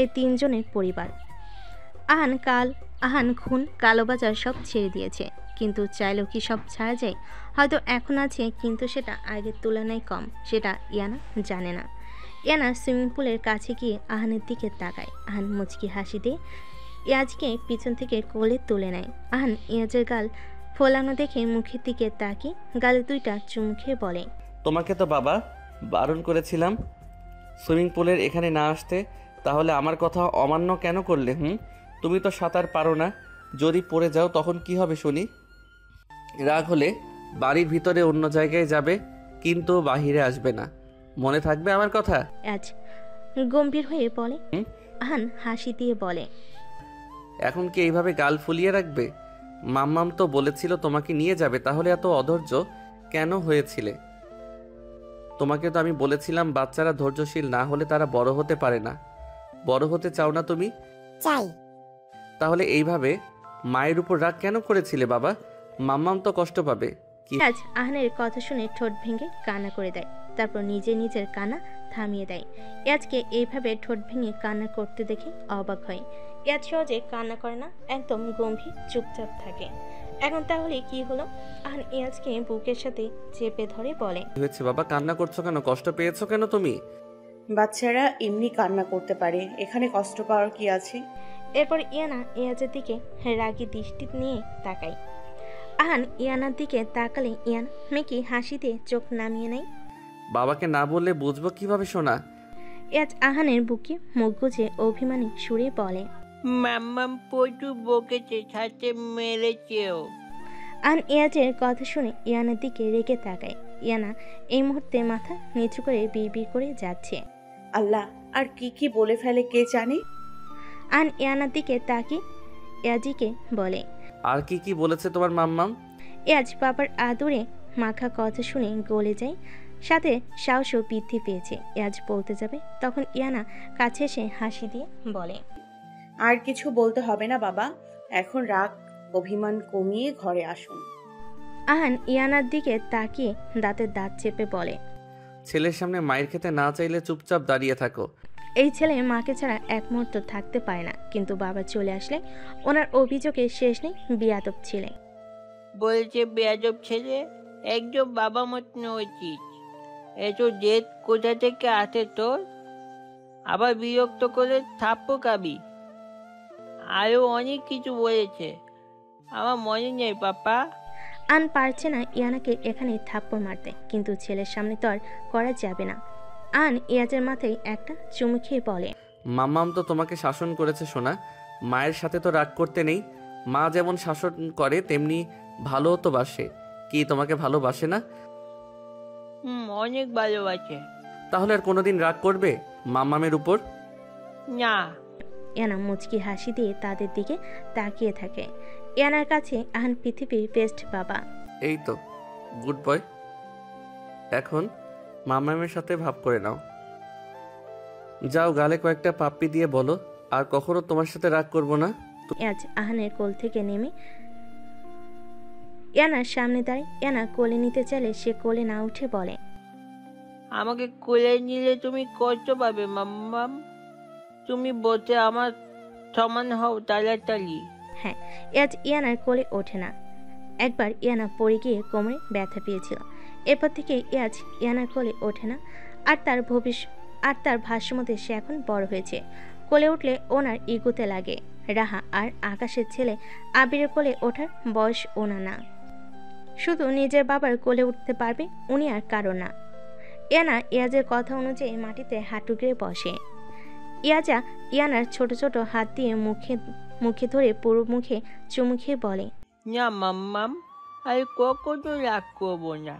এই তিনজনের পরিবার। আহান খুন, কালোবাজার সব ছেড়ে দিয়েছে, কিন্তু চাইলেও কি সব ছাড়া যায়? হয়তো এখন আছে, কিন্তু সেটা আগের তুলনায় কম, সেটা ইয়ানা জানে না। ইয়ানা সুইমিং পুলের কাছে গিয়ে আহানের দিকে তাকায়। আহান মুচকি হাসি দিয়ে ইয়াজকে পিছন থেকে কোলে তুলে নেয়। আহান ইয়াজের গাল ফোলানো দেখে মুখের দিকে তাকিয়ে গালে দুইটা চুমু খেয়ে বলে, তোমাকে তো বাবা বারণ করেছিলাম সুইমিং পুলের এখানে না আসতে, তাহলে আমার কথা অমান্য কেন করলে? তুমি তো সাঁতার পারো না, যদি পড়ে যাও তখন কি হবে শুনি? রাগ হলে বাড়ির ভিতরে অন্য জায়গায় যাবে, কিন্তু বাহিরে আসবে না, মনে থাকবে আমার কথা? আজ গম্ভীর হয়ে বলে। আহান হাসি দিয়ে বলে, এখন কি এইভাবে গাল ফুলিয়ে রাখবে? মাম্মাম তো বলেছিল তোমাকে নিয়ে যাবে, তাহলে এত অধৈর্য কেন হয়েছিলে? তোমাকে তো আমি বলেছিলাম বাচ্চারা ধৈর্যশীল না হলে তারা বড় হতে পারে না। বড় হতে চাও না তুমি? চাই। তাহলে এইভাবে মায়ের উপর রাগ কেন করেছিলে বাবা? মাম্মাম তো কষ্ট পাবে। আজ আহানের কথা শুনে ঠোঁট ভেঙে কান্না করে দেয়, তারপর নিজের কান্না থামিয়ে দেয়। ইয়াজকে এইভাবে ঠোঁট ভেঙে কান্না করতে দেখে অবাক হয়। ইয়াজ সহজে কান্না করে না, একদম গম্ভীর চুপচাপ থাকে। এখন তাহলে কি হলো? আহান ইয়াজকে বুকের সাথে চেপে ধরে বলে, হয়েছে বাবা, কান্না করছো কেন? কষ্ট পেয়েছো কেন তুমি? বাচ্চারা এমনি কান্না করতে পারে, এখানে কষ্ট পাওয়ার কি আছে? এরপর ইয়ানা ইয়াজের দিকে রাগী দৃষ্টি নিয়ে তাকায়। আহান ইয়ানার দিকে তাকালে ইয়ানা মেকি হাসিতে চোখ নামিয়ে নেয়। বাবাকে না বললে বুঝবো কিভাবে শোনা? ইয়াজ আহানের বুকে মুখ গুজে অভিমানী সুরে বলে, মাম্মাম প্রচুর বকেছে, সাথে মেরেছেও। আহান ইয়াজের কথা শুনে ইয়ানার দিকে রেগে তাকায়। ইয়ানা এই মুহূর্তে মাথা নিচু করে বিড়বিড় করে যাচ্ছে। আল্লাহ, আর কি বলে ফেলে কে জানে। আহান ইয়ানার দিকে তাকিয়ে ইয়াজিকে বলে, আর কি বলেছে তোমার মাম্মাম? ইয়াজ বাবার আদরে মাখা কথা শুনে গলে যায়, সাথে সাহসও বৃদ্ধি পেয়েছে। ইয়াজ বলতে যাবে, তখন ইয়ানা কাছে এসে হাসি দিয়ে বলে, আর কিছু বলতে হবে না বাবা, এখন রাগ অভিমান কমিয়ে ঘরে আসুন। আহান ইয়ানার দিকে তাকিয়ে দাঁতের দাঁত চেপে বলে, ছেলের সামনে মায়ের খেতে না চাইলে চুপচাপ দাঁড়িয়ে থাকো। এই ছেলে মাকে ছাড়া এক মুহূর্ত থাকতে পারে না, কিন্তু বাবা চলে আসলে ওনার অভিযোগের শেষ নেই। বিয়াদব ছেলে বলছে বেয়াদব ছেলে, একদম বাবা মতন হয়েছিস। এত জেদ কোথা থেকে আসে তোর? আবার বিরক্ত করে থাপ্পো খাবি। আরও অনেক কিছু বলেছে, আমার মনে নেই পাপা। আন পারছে না ইয়ানাকে এখানে থাপ্পড় মারতে, কিন্তু ছেলের সামনে তো আর করা যাবে না। আন ইয়াজের মাথায় একটা চুমু খেয়ে বলে, মাম্মাম তো তোমাকে শাসন করেছে সোনা, মায়ের সাথে তো রাগ করতে নেই। মা যেমন শাসন করে তেমনি ভালো তো বাসে। কি তোমাকে ভালোবাসে না? অনেক ভালোবাসে। তাহলে আর কোনোদিন রাগ করবে মাম্মামের উপর? না। ইয়ানা মুচকি হাসি দিয়ে তাদের দিকে তাকিয়ে থাকে। ইয়ানার কাছে আহান পৃথিবীর বেস্ট বাবা। এই তো গুড বয়, এখন মাম্মামের সাথে ভাব করে নাও। যাও গালে কয়েকটা পাপ্পি দিয়ে বলো আর কখনো তোমার সাথে রাগ করব না। আজ আহানের কোল থেকে নেমে ইয়ানার সামনে দাঁড়ায়। ইয়ানা কোলে নিতে চাইলে সে কোলে না উঠে বলে, আমাকে কোলে নিলে তুমি কষ্ট পাবে মাম্মাম। তুমি বলতে আমার সমান হও তাড়াতাড়ি। হ্যাঁ, আজ ইয়ানার কোলে ওঠে না। একবার ইয়ানা পড়ে গিয়ে কোমরে ব্যথা পেয়েছিল, এরপর থেকে ইয়াজ ইয়ানার কোলে ওঠে না। আর তার ভাষ্যমতে সে এখন বড় হয়েছে, কোলে উঠলে ওনার ইগুতে লাগে। রাহা আর আকাশের ছেলে আবিরের কোলে ওঠার বয়স ওনা না, শুধু নিজের বাবার কোলে উঠতে পারবে উনি, আর কারো না। ইয়ানা ইয়াজের কথা অনুযায়ী মাটিতে হাঁটু গেড়ে বসে। ইয়াজা ইয়ানার ছোট ছোট হাত দিয়ে মুখে ধরে পুরো মুখে চুমু খেয়ে বলে, না মাম্মাম, আমি কখনো রাগ করবো না।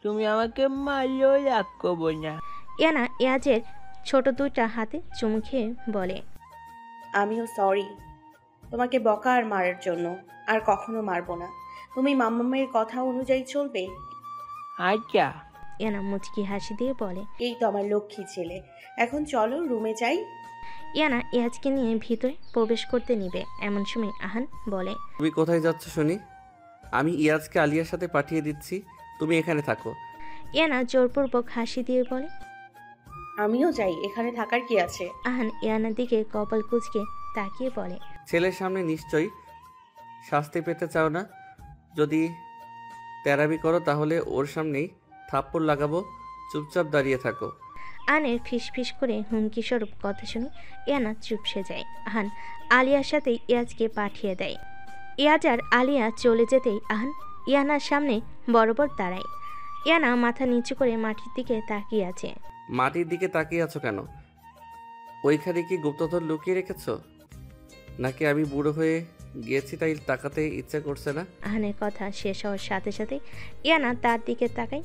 তুমি আমাকে মারলেও রাগ করবো না। ইয়ানা ইয়াজের ছোট দুইটা হাতে চুমু খেয়ে বলে, আমিও সরি তোমাকে বকা আর মারার জন্য, আর কখনো মারবো না। তুমি মাম্মামের কথা অনুযায়ী চলবে। আচ্ছা। ইয়ানা মুচকি হাসি দিয়ে বলে, এই তো আমার লক্ষ্মী ছেলে, এখন চলো রুমে যাই। ইয়ানা ইয়াজকে নিয়ে ভিতরে প্রবেশ করতে নিবে, এমন সময় আহান বলে, তুমি কোথায় যাচ্ছ শুনি? আমি ইয়াজকে আলিয়ার সাথে পাঠিয়ে দিচ্ছি, তুমি এখানে থাকো। ইয়ানা জোরপূর্বক হাসি দিয়ে বলে। আমিও যাই, এখানে থাকার কি আছে? আহান ইয়ানার দিকে কপাল কুঁচকে তাকিয়ে বলে। ছেলের সামনে নিশ্চয়ই শাস্তি পেতে চাও না? যদি তেরাবি করো তাহলে ওর সামনেই থাপ্পড় লাগাবো, চুপচাপ দাঁড়িয়ে থাকো। আহানের ফিসফিস করে হুমকি স্বরূপ কথা শুনে ইয়ানা চুপসে যায়। আহান আলিয়ার সাথে ইয়াজকে পাঠিয়ে দেয়। ইয়াজ আর আলিয়া চলে যেতেই আহান ইয়ানার সামনে বরাবর দাঁড়ায়। ইয়ানা মাথা নিচু করে মাটির দিকে তাকিয়ে আছে। মাটির দিকে তাকিয়ে আছো কেন? ওইখানে কি গুপ্তধন লুকিয়ে রেখেছো, নাকি আমি বুড়ো হয়ে গিয়েছি তাই তাকাতে ইচ্ছা করছে না? আহানের কথা শেষ হওয়ার সাথে সাথে ইয়ানা তার দিকে তাকায়।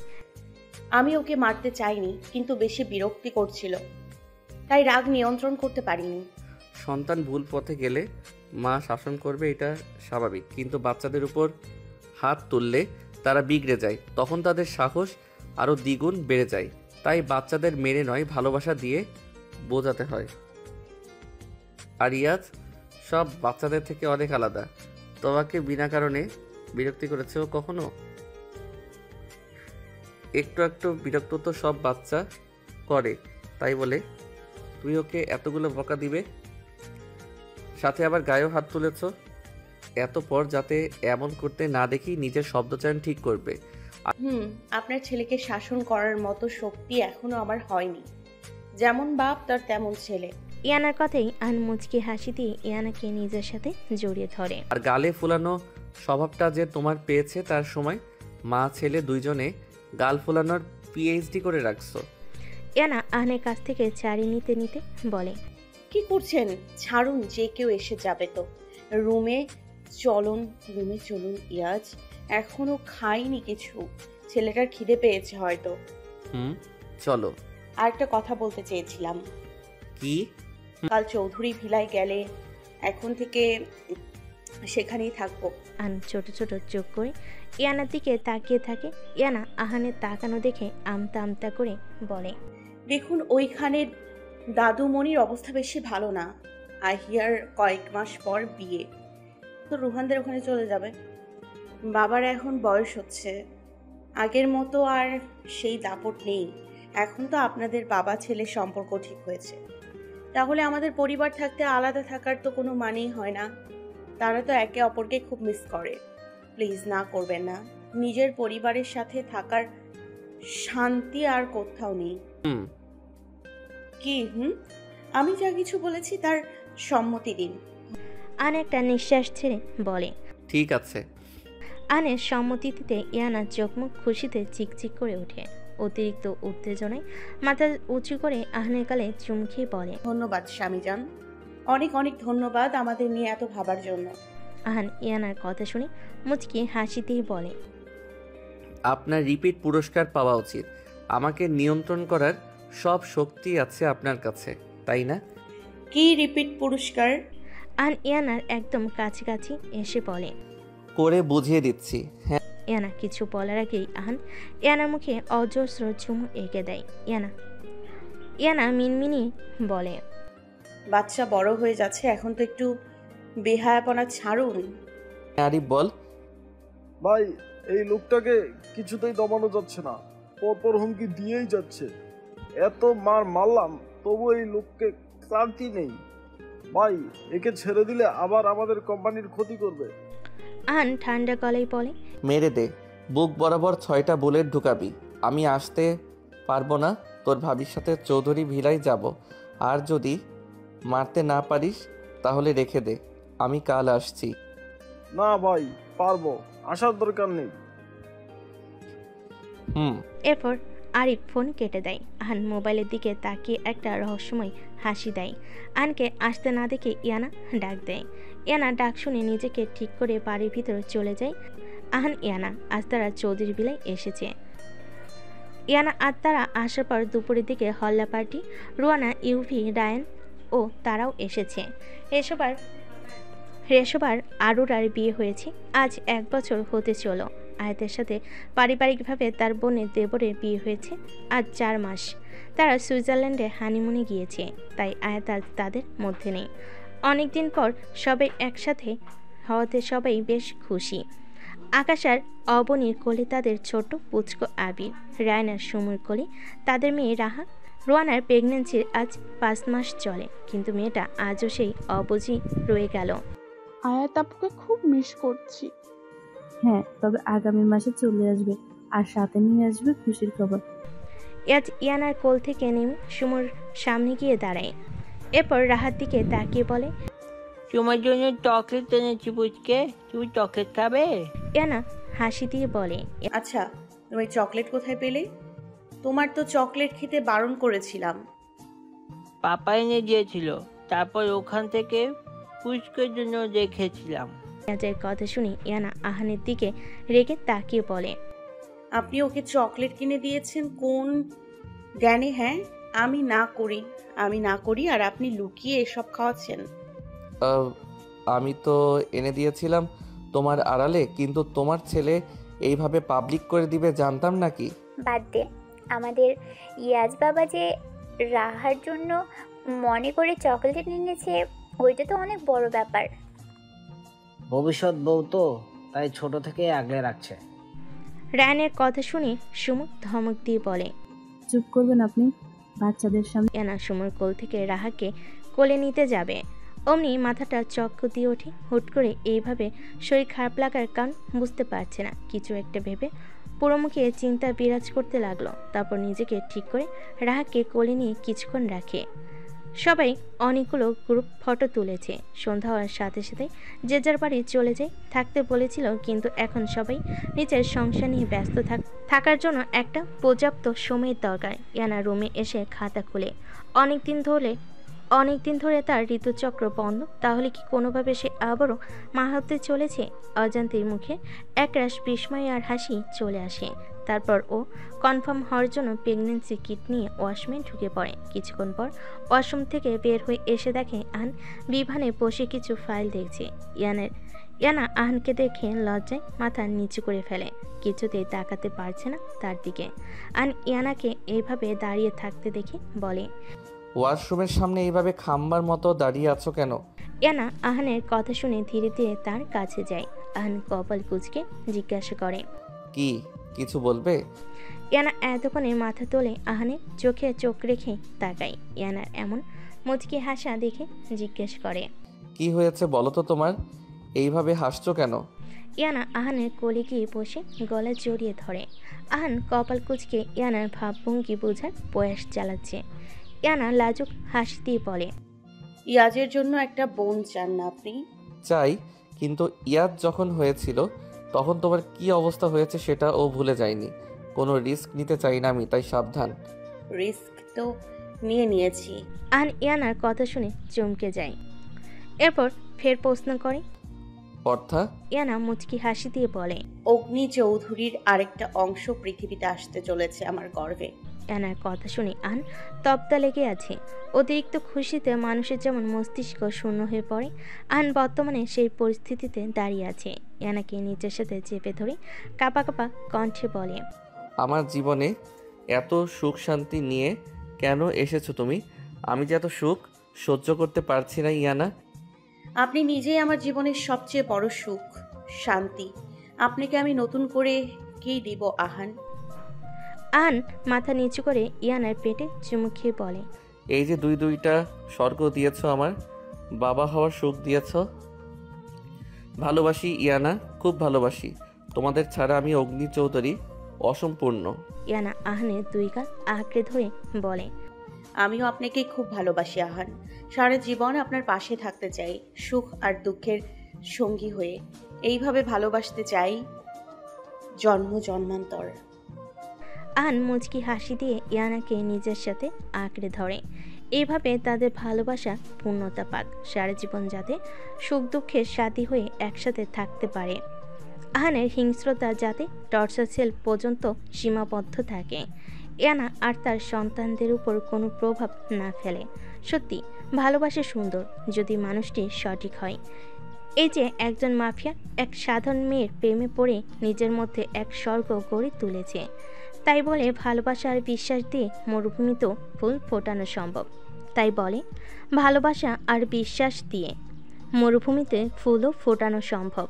আমি ওকে মারতে চাইনি, কিন্তু বেশি বিরক্তি করছিল, তাই রাগ নিয়ন্ত্রণ করতে পারিনি। সন্তান ভুল পথে গেলে মা শাসন করবে, এটা স্বাভাবিক, কিন্তু বাচ্চাদের উপর হাত তুললে তারা বিগড়ে যায়, তখন তাদের সাহস আরও দ্বিগুণ বেড়ে যায়। তাই বাচ্চাদের মেরে নয়, ভালোবাসা দিয়ে বোঝাতে হয়। আর ইয়াজ সব বাচ্চাদের থেকে অনেক আলাদা। তোমাকে বিনা কারণে বিরক্তি করেছে ও কখনো? একটু একটু বিরক্ত তো সব বাচ্চা করে, তাই বলে তুমি ওকে এতগুলো বকা দিবে? সাথে আবার গায়েও হাত তুলেছ। এত পর যাতে এমন করতে না দেখি নিজের শব্দচয়ন ঠিক করবে। আপনার ছেলেকে শাসন করার মতো শক্তি এখনো আমার হয়নি। যেমন বাপ তার তেমন ছেলে। ইয়ানার কথাই আহান মুচকি হাসি দিয়ে ইয়ানাকে নিজের সাথে জড়িয়ে ধরে। আর গালে ফুলানো স্বভাবটা যে তোমার পেয়েছে, তার সময় মা ছেলে দুইজনে গাল ফুলানোর পিএইচডি করে রাখছো। ইয়ানা আহানের কাছ থেকে চারি নিতে নিতে বলে। কি করছেন? ছাড়ুন, যে কেউ এসে যাবে তো। রুমে চলুন ইয়াজ, এখনো খাইনি কিছু। ছেলেটার খিদে পেয়েছে হয়তো। চলো। আর একটা কথা বলতে চেয়েছিলাম। কি? কাল চৌধুরী ভিলায় গেলে এখন থেকে সেখানেই থাকবো। আহান ছোট ছোট চোখ করে ইয়ানার দিকে তাকিয়ে থাকে। ইয়ানা আহানের তাকানো দেখে আমতা আমতা করে বলে, দেখুন ওইখানের দাদুমণির অবস্থা বেশি ভালো না। আহিয়ার কয়েক মাস পর বিয়ে, তো রুহানদের ওখানে চলে যাবে। বাবার এখন বয়স হচ্ছে, আগের মতো আর সেই দাপট নেই। এখন তো আপনাদের বাবা ছেলের সম্পর্ক ঠিক হয়েছে, তাহলে আমাদের পরিবার থাকতে আলাদা থাকার তো কোনো মানেই হয় না। তারা তো একে অপরকে খুব মিস করে। প্লিজ না করবেন না, নিজের পরিবারের সাথে থাকার শান্তি আর কোথাও নেই। কি আমি যা কিছু বলেছি তার সম্মতি দিন। আন একটা নিঃশ্বাস ছেড়ে বলে, ঠিক আছে। আনের সম্মতি দিতে ইয়ানার চোখ মুখ খুশিতে চিকচিক করে ওঠে। অতিরিক্ত উত্তেজনায় মাথা উঁচু করে আহানের গালে চুমকি বলে, ধন্যবাদ স্বামীজান, অনেক অনেক ধন্যবাদ আমাদের নিয়ে এত ভাবার জন্য। আহান ইয়ানার কথা শুনে মুচকি হাসিতেই বলে, আপনার রিপিট পুরস্কার পাওয়া উচিত। আমাকে নিয়ন্ত্রণ করার সব শক্তি আছে আপনার কাছে, তাই না? কি রিপিট পুরস্কার? আহান ইয়ানার একদম কাছাকাছি এসে বলে, করে বুঝিয়ে দিচ্ছি। হ্যাঁ। ইয়ানা কিছু বলার আগেই আহান ইয়ানার মুখে অজস্র চুমু এঁকে দেয়। ইয়ানা মিনমিনি বলে, বাচ্চা বড় হয়ে যাচ্ছে, এখন তো একটু বেহায়াপনা ছাড়ুন। আরিফ বল। ভাই, এই লোকটাকে কিছুতেই দমানো যাচ্ছে না, পরপর হুমকি দিয়েই যাচ্ছে। এত মারলাম, তবু এই লোককে শান্তি নেই। ভাই, একে ছেড়ে দিলে আবার আমাদের কোম্পানির ক্ষতি করবে। আহান ঠান্ডা গলায় বলে, মেরে দে, বুক বরাবর 6টা বুলেট ঢুকাবি। আমি আসতে পারবো না, তোর ভাবির সাথে চৌধুরী ভিলায় যাব। আর যদি মারতে না পারিস তাহলে রেখে দে, আমি কাল আসছি। না ভাই, পারবো, আসার দরকার নেই। এরপর আরিফ ফোন কেটে দেয়। আহান মোবাইলের দিকে তাকিয়ে একটা রহস্যময় হাসি দেয়। আহানকে আসতে না দেখে ইয়ানা ডাক দেয়। ইয়ানা ডাক শুনে নিজেকে ঠিক করে বাড়ির ভিতরে চলে যায়। আহান ইয়ানা আজ তারা চৌধুরী বিলায় এসেছে। ইয়ানা আর তারা আসার পর দুপুরের দিকে হল্লা পার্টি, রুয়ানা, ইউভি, রায়ান ও তারাও এসেছে। রেশোবার আরুরার বিয়ে হয়েছে আজ 1 বছর হতে চলো। আয়াতের সাথে পারিবারিকভাবে তার বোনের দেবরের বিয়ে হয়েছে আজ 4 মাস। তারা সুইজারল্যান্ডে হানিমুনে গিয়েছে, তাই আয়াত আজ তাদের মধ্যে নেই। অনেকদিন পর সবাই একসাথে হওয়াতে সবাই বেশ খুশি। আকাশ আর অবনীর কোলে তাদের ছোট পুচকো আবির, রায়ন আর সুমুর কোলে তাদের মেয়ে রাহা। রোয়ানার প্রেগনেন্সির আজ 5 মাস চলে, কিন্তু মেয়েটা আজও সেই অবুঝই রয়ে গেল। আয়াত আপুকে খুব মিস করছি। হ্যাঁ, তবে আগামী মাসে চলে আসবে, আর সাথে নিয়ে আসবে খুশির খবর। আজ ইয়ানার কোল থেকে নেমে সুমুর সামনে গিয়ে দাঁড়ায়। এরপর রাহার দিকে তাকিয়ে বলে, তোমার জন্য চকলেট এনেছি পুচকে, তুমি চকলেট খাবে? ইয়ানা হাসি দিয়ে বলে, আচ্ছা, তুমি চকলেট কোথায় পেলে? তোমার তো চকলেট খেতে বারণ করেছিলাম। পাপা এনে দিয়েছিল, তারপর ওখান থেকে পুচকের জন্য রেখেছিলাম। ইয়াজের কথা শুনে ইয়ানা আহানের দিকে রেগে তাকিয়ে বলে, আপনি ওকে চকলেট কিনে দিয়েছেন কোন জ্ঞানে? হ্যাঁ, আমি না করি আর আপনি লুকিয়ে এসব খাওয়াচ্ছেন। আমি তো এনে দিয়েছিলাম তোমার আড়ালে, কিন্তু তোমার ছেলে এইভাবে পাবলিক করে দিবে জানতাম নাকি? বাদ দে, আমাদের ইয়াজ বাবা যে রাহার জন্য মনে করে চকলেট এনেছে, ওইটা তো অনেক বড় ব্যাপার। ভবিষ্যৎ বউ তো, তাই ছোট থেকে আগলে রাখছে। রায়নের কথা শুনে সুমু ধমক দিয়ে বলে, চুপ করবেন আপনি, বাচ্চাদের সামনে। ইয়ানা সুমুর কোল থেকে রাহাকে কোলে নিতে যাবে, অমনি মাথাটা চক্কর দিয়ে ওঠে। হুট করে এইভাবে শরীর খারাপ লাগার কারণ বুঝতে পারছে না। কিছু একটা ভেবে পুরো মুখে চিন্তা বিরাজ করতে লাগলো। তারপর নিজেকে ঠিক করে রাহাকে কোলে নিয়ে কিছুক্ষণ রাখে। সবাই অনেকগুলো গ্রুপ ফটো তুলেছে। সন্ধ্যা হওয়ার সাথে সাথে যে যার বাড়ি চলে যায়। থাকতে বলেছিল, কিন্তু এখন সবাই নিজের সংসার নিয়ে ব্যস্ত থাকার জন্য একটা পর্যাপ্ত সময়ের দরকার। ইয়ানা রুমে এসে খাতা খুলে অনেকদিন ধরে তার ঋতুচক্র বন্ধ। তাহলে কি কোনোভাবে সে আবারও মা হতে চলেছে? অজান্তের মুখে একরাশ বিস্ময় আর হাসি চলে আসে। তারপর ও কনফার্ম হওয়ার জন্য প্রেগনেন্সি কিট নিয়ে ওয়াশরুমে ঢুকে পড়ে। কিছুক্ষণ পর ওয়াশরুম থেকে বের হয়ে এসে দেখে আহান বিভানে বসে কিছু ফাইল দেখছে। ইয়ানা আহানকে দেখে লজ্জায় মাথা নিচু করে ফেলে, কিছুতেই তাকাতে পারছে না তার দিকে। আহান ইয়ানাকে এইভাবে দাঁড়িয়ে থাকতে দেখে বলে, ওয়াশরুমের সামনে এইভাবে খাম্বার মতো দাঁড়িয়ে আছো কেন? ইয়ানা আহানের কথা শুনে ধীরে ধীরে তার কাছে যায়। আহান কপাল কুঁচকে জিজ্ঞাসা করে, কি কিছু বলবে? ইয়ানা এতক্ষণে মাথা তোলে আহানের চোখে চোখ রেখে তাকায়। ইয়ানার এমন মুচকি হাসা দেখে জিজ্ঞেস করে, কি হয়েছে বলো তো তোমার? এইভাবে হাসছো কেন? ইয়ানা আহানের কোলে গিয়ে বসে গলা জড়িয়ে ধরে। আহান কপাল কুঁচকে ইয়ানার ভাবভঙ্গি বোঝার প্রয়াস চালাচ্ছে। ইয়ানা লাজুক হাসি দিয়ে বলে, ইয়াজের জন্য একটা বোন চান না আপনি? চাই, কিন্তু ইয়াদ যখন হয়েছিল তখন তোমার কি অবস্থা হয়েছে সেটা ও ভুলে যায়নি। কোনো রিস্ক নিতে চাই না আমি, তাই সাবধান। রিস্ক তো নিয়েছি। আহান ইয়ানার কথা শুনে চমকে যায়। এরপর ফের প্রশ্ন করে, অর্থাৎ? ইয়ানা মুচকি হাসি দিয়ে বলে, অগ্নি চৌধুরীর আরেকটা অংশ পৃথিবীতে আসতে চলেছে আমার গর্ভে। ইয়ানার কথা শুনে আহান তপ্তা লেগে আছে। অতিরিক্ত খুশিতে মানুষের যেমন মস্তিষ্ক শূন্য হয়ে পড়ে, আহান বর্তমানে সেই পরিস্থিতিতে দাঁড়িয়ে আছে। ইয়ানাকে নিজের সাথে চেপে ধরে কাঁপা কাঁপা কণ্ঠে বলে, আমার জীবনে এত সুখ শান্তি নিয়ে কেন এসেছো তুমি? আমি যে এত সুখ সহ্য করতে পারছি না ইয়ানা। আপনি নিজেই আমার জীবনের সবচেয়ে বড় সুখ শান্তি। আপনাকে আমি নতুন করে কি দিব আহান? আহান মাথা নিচু করে ইয়ানার পেটে চুমু খেয়ে বলে, এই যে দুইটা স্বর্গ দিয়েছো, আমার বাবা হওয়ার সুখ দিয়েছো। ভালোবাসি ইয়ানা, খুব ভালোবাসি। তোমাদের ছাড়া আমি অগ্নি চৌধুরী অসম্পূর্ণ। ইয়ানা আহানের দুই গাল আঁকড়ে ধরে বলে, আমিও আপনাকে খুব ভালোবাসি আহান। সারা জীবন আপনার পাশে থাকতে চাই, সুখ আর দুঃখের সঙ্গী হয়ে। এইভাবে ভালোবাসতে চাই জন্মান্তর। আহান মুচকি হাসি দিয়ে ইয়ানাকে নিজের সাথে আঁকড়ে ধরে। এইভাবে তাদের ভালোবাসা পূর্ণতা পাক, সারা জীবন যাতে সুখ দুঃখের সাথী হয়ে একসাথে থাকতে পারে। আহানের হিংস্রতা যাতে টর্চার সেল পর্যন্ত সীমাবদ্ধ থাকে, ইয়ানা আর তার সন্তানদের উপর কোনো প্রভাব না ফেলে। সত্যি ভালোবাসা সুন্দর, যদি মানুষটি সঠিক হয়। এই যে একজন মাফিয়া এক সাধারণ মেয়ের প্রেমে পড়ে নিজের মধ্যে এক স্বর্গ গড়ে তুলেছে। তাই বলে ভালোবাসা আর বিশ্বাস দিয়ে মরুভূমিতেও ফুল ফোটানো সম্ভব। তাই বলে ভালোবাসা আর বিশ্বাস দিয়ে মরুভূমিতে ফুলও ফোটানো সম্ভব।